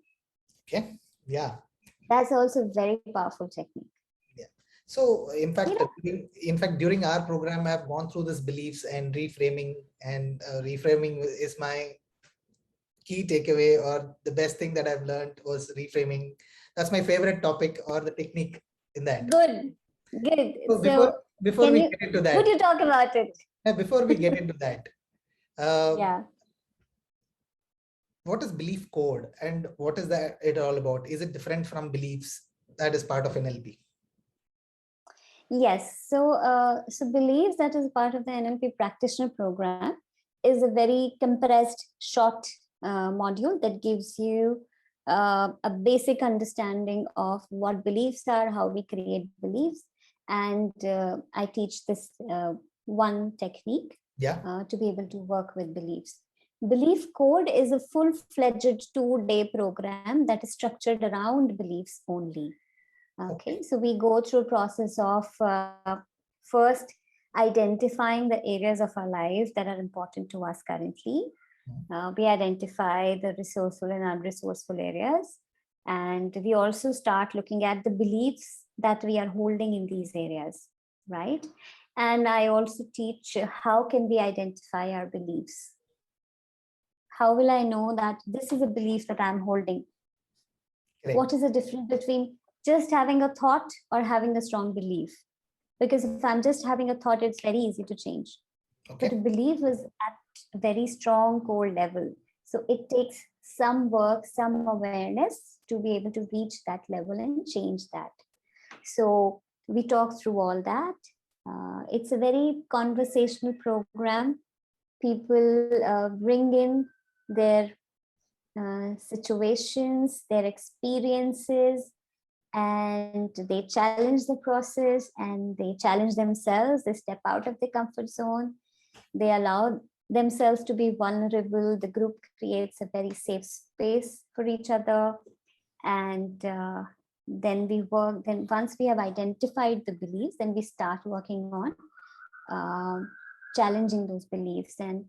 Okay. Yeah. That's also a very powerful technique. Yeah. So in fact, during our program, I've gone through this beliefs and reframing, and reframing is my key takeaway, or the best thing that I've learned was reframing. That's my favorite topic or the technique in that. Good. So before we get into that, would you talk about it? Before we get into that, Yeah. what is belief code and what is that it all about? Is it different from beliefs that is part of NLP? Yes. So beliefs that is part of the NLP Practitioner Program is a very compressed, short module that gives you a basic understanding of what beliefs are, how we create beliefs, and I teach this one technique to be able to work with beliefs. Belief Code is a full-fledged 2-day program that is structured around beliefs only. Okay, so we go through a process of first identifying the areas of our lives that are important to us currently. We identify the resourceful and unresourceful areas, and we also start looking at the beliefs that we are holding in these areas, right? And I also teach how can we identify our beliefs. How will I know that this is a belief that I'm holding? Correct. What is the difference between just having a thought or having a strong belief? Because if I'm just having a thought, it's very easy to change. Okay. But a belief is at a very strong core level. So it takes some work, some awareness to be able to reach that level and change that. So we talk through all that. It's a very conversational program. People bring in their situations, their experiences, and they challenge the process and they challenge themselves. They step out of the comfort zone. They allow themselves to be vulnerable. The group creates a very safe space for each other. And then we work, then once we have identified the beliefs, then we start working on challenging those beliefs and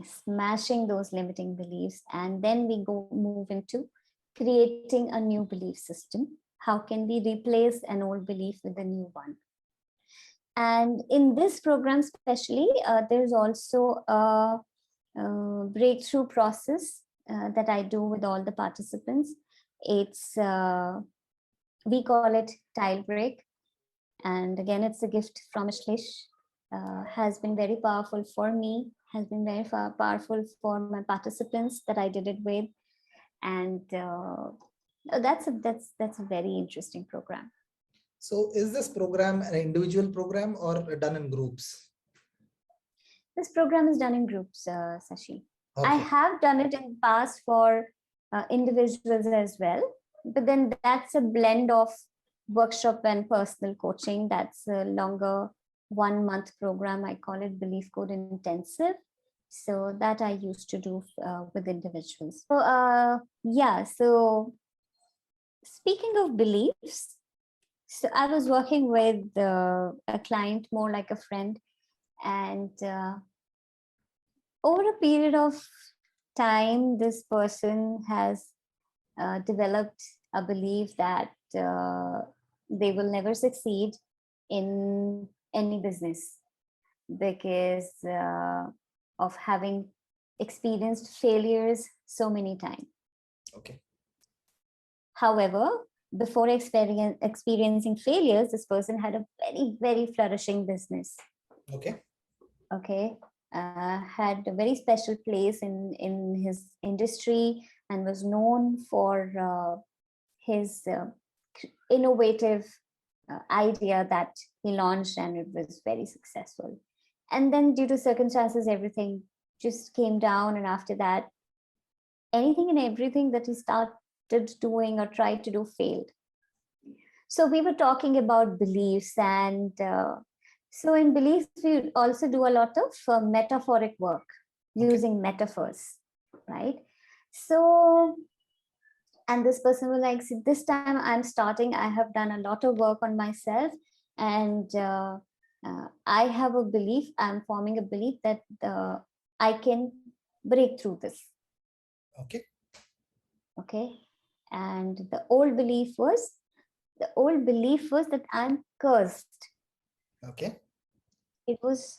smashing those limiting beliefs. And then we move into creating a new belief system. How can we replace an old belief with a new one? And in this program especially, there's also a breakthrough process that I do with all the participants. It's, we call it tile break. And again, it's a gift from Ashlesh. Has been very powerful for me, has been very powerful for my participants that I did it with. And that's a very interesting program. So is this program an individual program or done in groups? This program is done in groups, Sashi. Okay. I have done it in the past for individuals as well, but then that's a blend of workshop and personal coaching. That's a longer 1-month program. I call it Belief Code Intensive. So that I used to do with individuals. So yeah, so speaking of beliefs, so I was working with a client more like a friend, and over a period of time, this person has developed a belief that they will never succeed in any business because of having experienced failures so many times. Okay. However, before experiencing failures, this person had a very, very flourishing business. Okay. Okay. Had a very special place in his industry and was known for his innovative idea that he launched, and it was very successful. And then due to circumstances, everything just came down. And after that, anything and everything that he started doing or tried to do failed. So we were talking about beliefs, and so in beliefs, we also do a lot of metaphoric work using metaphors, right? So, and this person was like, see, this time I'm starting, I have done a lot of work on myself, and I have a belief, I'm forming a belief that I can break through this. Okay. Okay. And the old belief was that I'm cursed. Okay. It was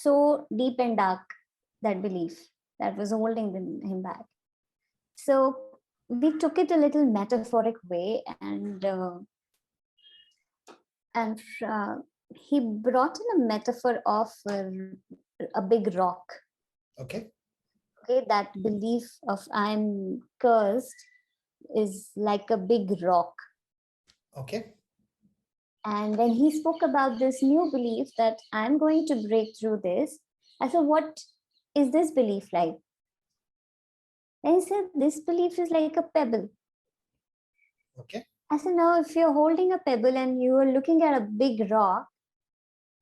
so deep and dark, that belief that was holding him back. So we took it a little metaphoric way, and he brought in a metaphor of a big rock. Okay. Okay, that belief of I'm cursed is like a big rock. Okay. And when he spoke about this new belief that I'm going to break through this, I said, what is this belief like? And he said, this belief is like a pebble. Okay. I said, now if you're holding a pebble and you are looking at a big rock,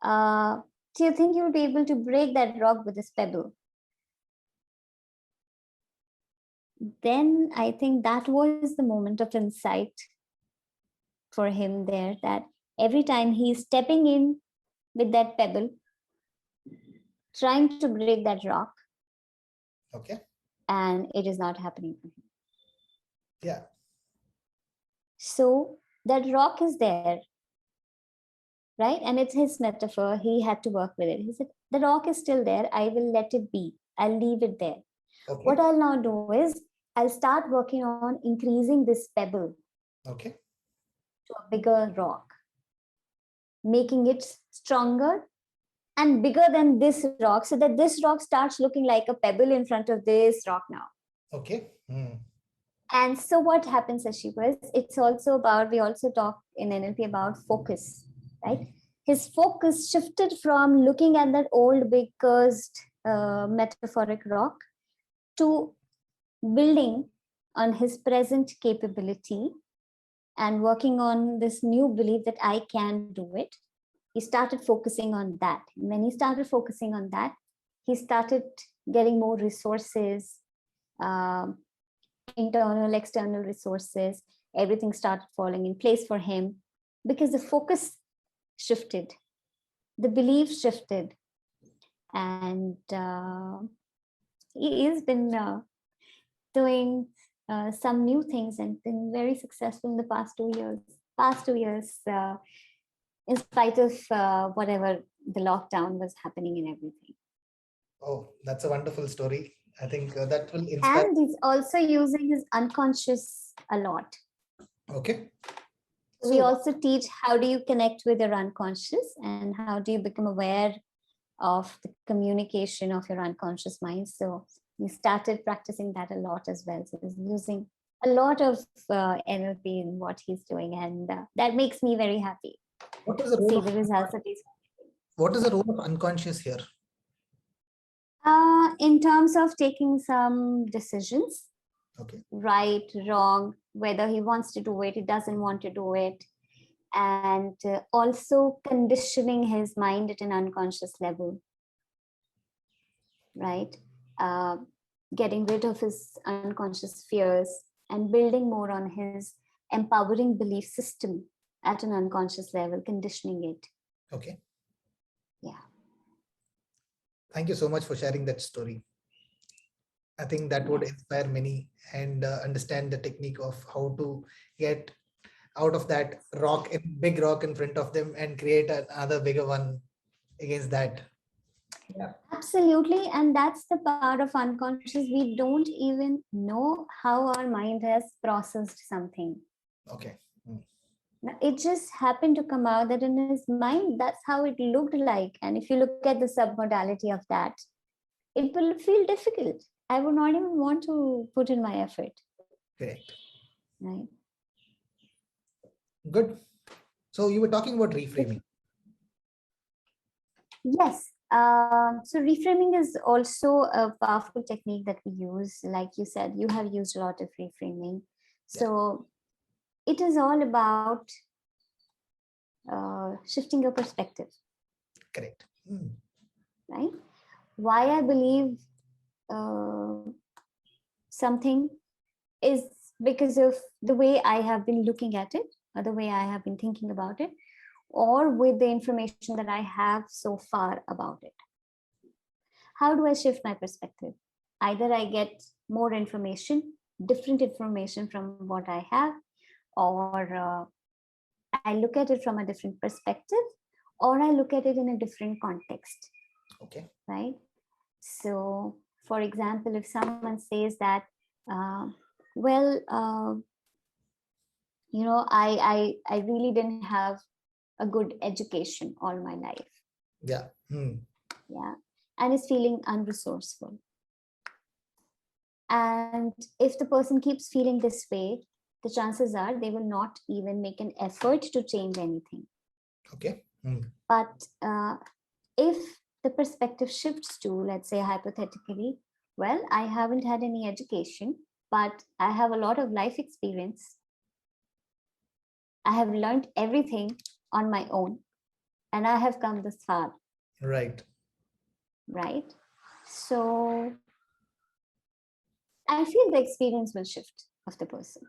do you think you'll be able to break that rock with this pebble? Then I think that was the moment of insight for him there, that every time he's stepping in with that pebble, trying to break that rock, Okay. and it is not happening for him. Yeah. So that rock is there, right? And it's his metaphor. He had to work with it. He said, the rock is still there. I will let it be. I'll leave it there. Okay. What I'll now do is I'll start working on increasing this pebble Okay. to a bigger rock, making it stronger and bigger than this rock, so that this rock starts looking like a pebble in front of this rock now. Okay. And so what happens, Ashish, it's also about, we also talk in NLP about focus, right? His focus shifted from looking at that old big cursed metaphoric rock to building on his present capability and working on this new belief that I can do it. He started focusing on that. And when he started focusing on that, he started getting more resources, internal, external resources. Everything started falling in place for him because the focus shifted, the belief shifted, and he has been doing some new things and been very successful in the past 2 years. In spite of whatever the lockdown was happening and everything. Oh, that's a wonderful story. I think that will inspire. And he's also using his unconscious a lot. Okay. We also teach how do you connect with your unconscious and how do you become aware of the communication of your unconscious mind. So he started practicing that a lot as well. So he's using a lot of NLP in what he's doing, and that makes me very happy. What is the role of, the results that he's what is the role of unconscious here? In terms of taking some decisions, okay, right, wrong, whether he wants to do it, he doesn't want to do it, and also conditioning his mind at an unconscious level, right? Getting rid of his unconscious fears and building more on his empowering belief system at an unconscious level, conditioning it. Okay. Yeah. Thank you so much for sharing that story. I think that would inspire many and understand the technique of how to get out of that big rock in front of them and create another bigger one against that. Yeah. Absolutely. And that's the part of unconscious. We don't even know how our mind has processed something. Okay. It just happened to come out that in his mind, that's how it looked like. And if you look at the submodality of that, it will feel difficult. I would not even want to put in my effort. Correct. Right. Good. So you were talking about reframing. Yes. So reframing is also a powerful technique that we use. Like you said, you have used a lot of reframing. So it is all about shifting your perspective. Correct. Right. Why I believe something is because of the way I have been looking at it, or the way I have been thinking about it, or with the information that I have so far about it. How do I shift my perspective? Either I get more information, different information from what I have, or I look at it from a different perspective, or I look at it in a different context. Okay. Right? So, for example, if someone says that, I really didn't have a good education all my life. Yeah. Yeah. And is feeling unresourceful. And if the person keeps feeling this way, the chances are they will not even make an effort to change anything. Okay. But if the perspective shifts to, let's say, hypothetically, well, I haven't had any education, but I have a lot of life experience. I have learned everything on my own, and I have come this far. Right. Right. So I feel the experience will shift of the person.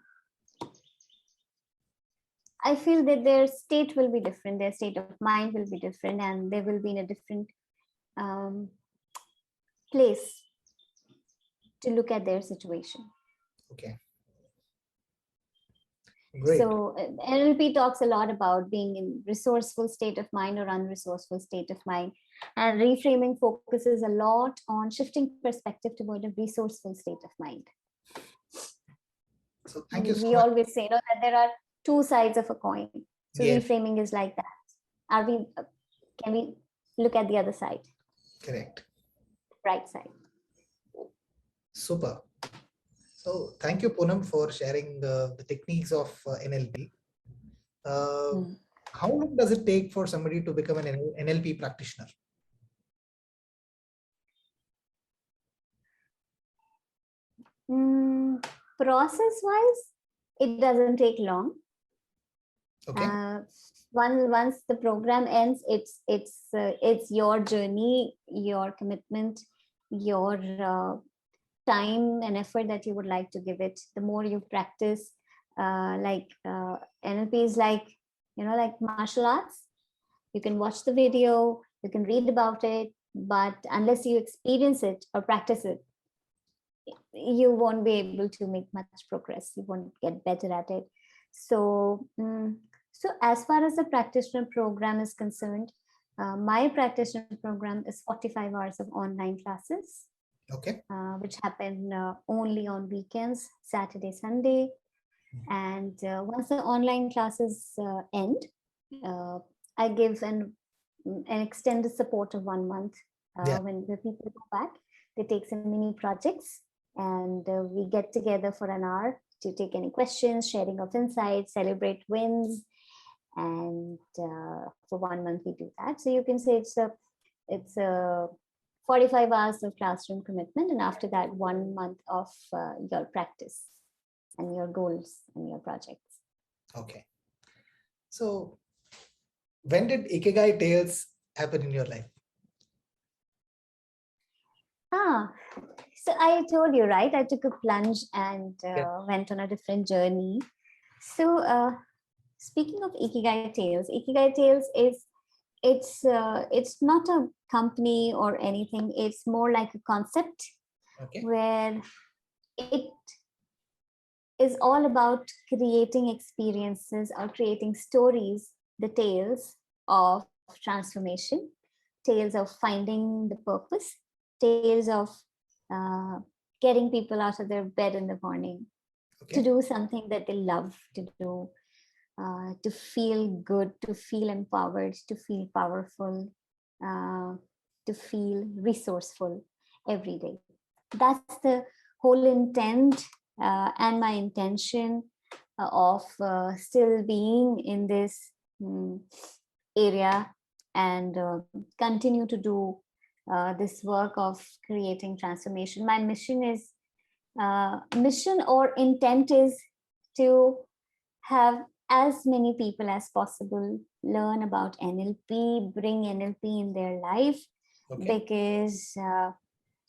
I feel that their state will be different, their state of mind will be different, and they will be in a different place to look at their situation. Okay. Great. So NLP talks a lot about being in resourceful state of mind or unresourceful state of mind. And reframing focuses a lot on shifting perspective toward a resourceful state of mind. So thank you so we much. Always say that there are two sides of a coin. So reframing is like that. Can we look at the other side? Correct. Right side. Super. So thank you, Punam, for sharing the techniques of NLP. How long does it take for somebody to become an NLP practitioner? Process-wise, it doesn't take long. Okay. Once the program ends, it's your journey, your commitment, your time and effort that you would like to give it. The more you practice, NLP is like martial arts. You can watch the video, you can read about it, but unless you experience it or practice it, you won't be able to make much progress. You won't get better at it. So as far as the practitioner program is concerned, my practitioner program is 45 hours of online classes. Okay. Which happen only on weekends, Saturday, Sunday. And once the online classes end, I give an extended support of 1 month. When the people go back, they take some mini projects, and we get together for an hour to take any questions, sharing of insights, celebrate wins. And for 1 month, we do that. So you can say it's a 45 hours of classroom commitment, and after that 1 month of your practice and your goals and your projects. Okay. So when did Ikigai Tales happen in your life? So I told you, right? I took a plunge and went on a different journey. So speaking of Ikigai Tales is it's not a company or anything. It's more like a concept where it is all about creating experiences or creating stories, the tales of transformation, tales of finding the purpose, tales of getting people out of their bed in the morning to do something that they love to do, to feel good, to feel empowered, to feel powerful, to feel resourceful every day. That's the whole intent and my intention of still being in this area and continue to do this work of creating transformation. My mission or intent is to have as many people as possible learn about NLP, bring NLP in their life, because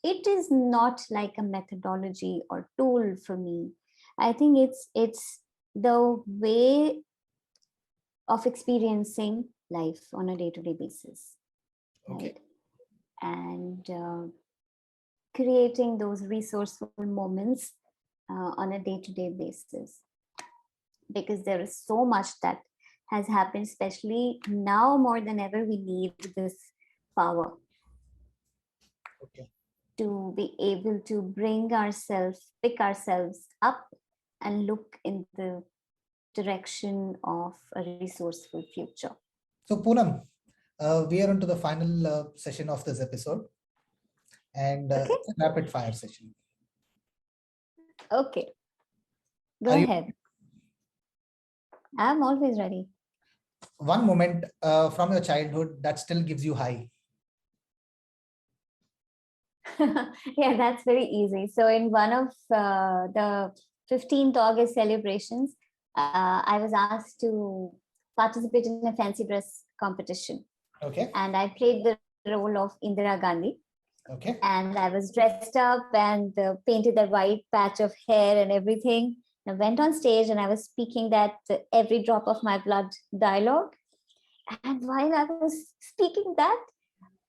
it is not like a methodology or tool for me. I think it's the way of experiencing life on a day-to-day basis, right? And creating those resourceful moments on a day-to-day basis, because there is so much that has happened, especially now more than ever. We need this power to be able to pick ourselves up and look in the direction of a resourceful future. So Punam, we are into the final session of this episode, and it's a rapid fire session. Okay, go ahead. I'm always ready. One moment from your childhood that still gives you high. Yeah, that's very easy. So in one of the 15th August celebrations, I was asked to participate in a fancy dress competition. And I played the role of Indira Gandhi. And I was dressed up and painted that white patch of hair and everything. I went on stage and I was speaking that every drop of my blood dialogue. And while I was speaking that,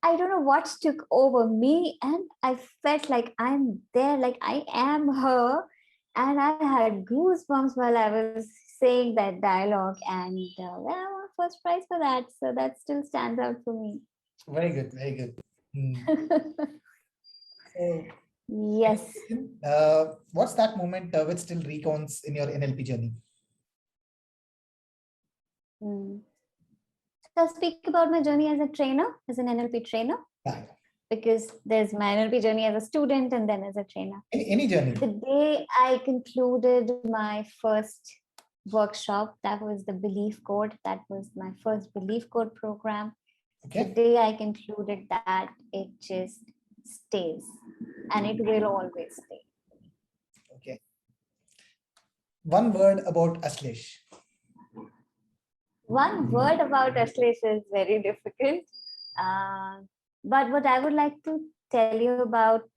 I don't know what took over me, and I felt like I'm there, like I am her, and I had goosebumps while I was saying that dialogue, and I won first prize for that, so that still stands out for me. Very good, very good. So, yes. What's that moment which still recounts in your NLP journey? So I'll speak about my journey as a trainer, as an NLP trainer, because there's my NLP journey as a student and then as a trainer. Any journey? The day I concluded my first workshop, that was the belief code. That was my first belief code program. The day I concluded that, it just stays, and it will always stay. Okay. One word about Ashlesh. One word about Ashlesh is very difficult. But what I would like to tell you about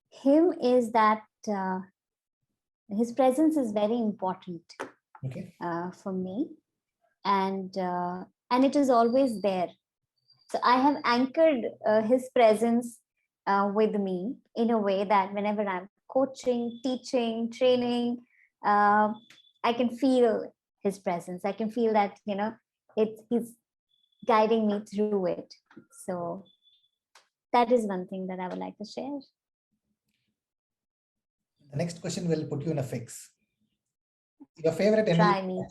him is that his presence is very important for me, and it is always there. So I have anchored his presence with me in a way that whenever I'm coaching, teaching, training, I can feel his presence. I can feel that, he's guiding me through it. So that is one thing that I would like to share. The next question will put you in a fix. Your favorite NLP? Try me.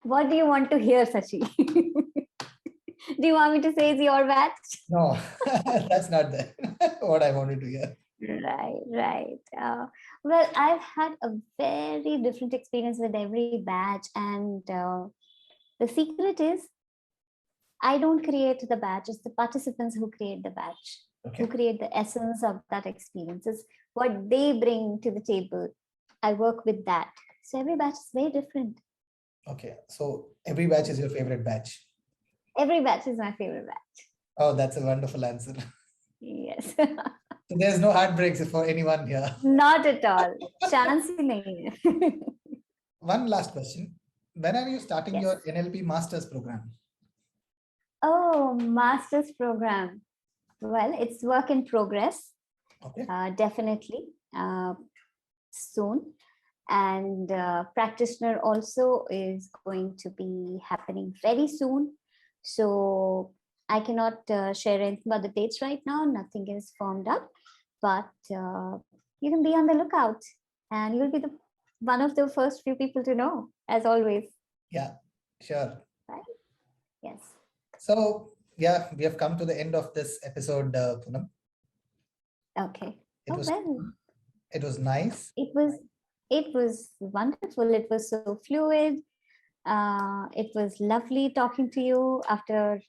What do you want to hear, Sachi? Do you want me to say it's your batch? No, that's not what I wanted to hear. Right. Well, I've had a very different experience with every batch, and the secret is I don't create the batch. It's the participants who create the batch, who create the essence of that experience. It's what they bring to the table. I work with that. So every batch is very different. Okay, so every batch is your favorite batch. Every batch is my favorite batch. Oh, that's a wonderful answer. Yes. So there's no heartbreaks for anyone here. Not at all. Chance ही नहीं है. One last question. When are you starting Yes. your NLP Masters program? Oh, master's program. Well, it's work in progress. Okay. Definitely soon. And practitioner also is going to be happening very soon. So I cannot share anything about the dates right now. Nothing is formed up, but you can be on the lookout, and you'll be one of the first few people to know, as always. Yeah, sure. Right? Yes. So yeah, we have come to the end of this episode, Punam. Okay. It was nice. It was wonderful. It was so fluid. It was lovely talking to you after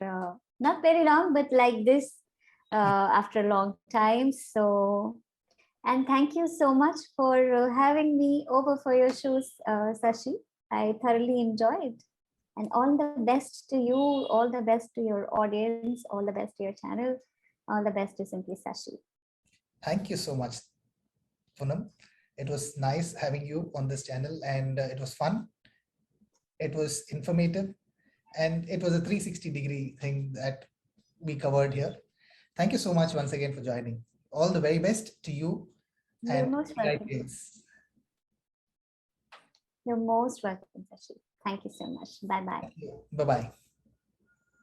not very long, but like this after a long time. So, and thank you so much for having me over for your shows, Sashi. I thoroughly enjoyed. And all the best to you, all the best to your audience, all the best to your channel, all the best to Simply Sashi. Thank you so much, Punam. It was nice having you on this channel, and it was fun. It was informative, and it was a 360-degree thing that we covered here. Thank you so much once again for joining. All the very best to you. You're most welcome. You're most welcome, Sashi. Thank you so much. Bye-bye. Bye-bye.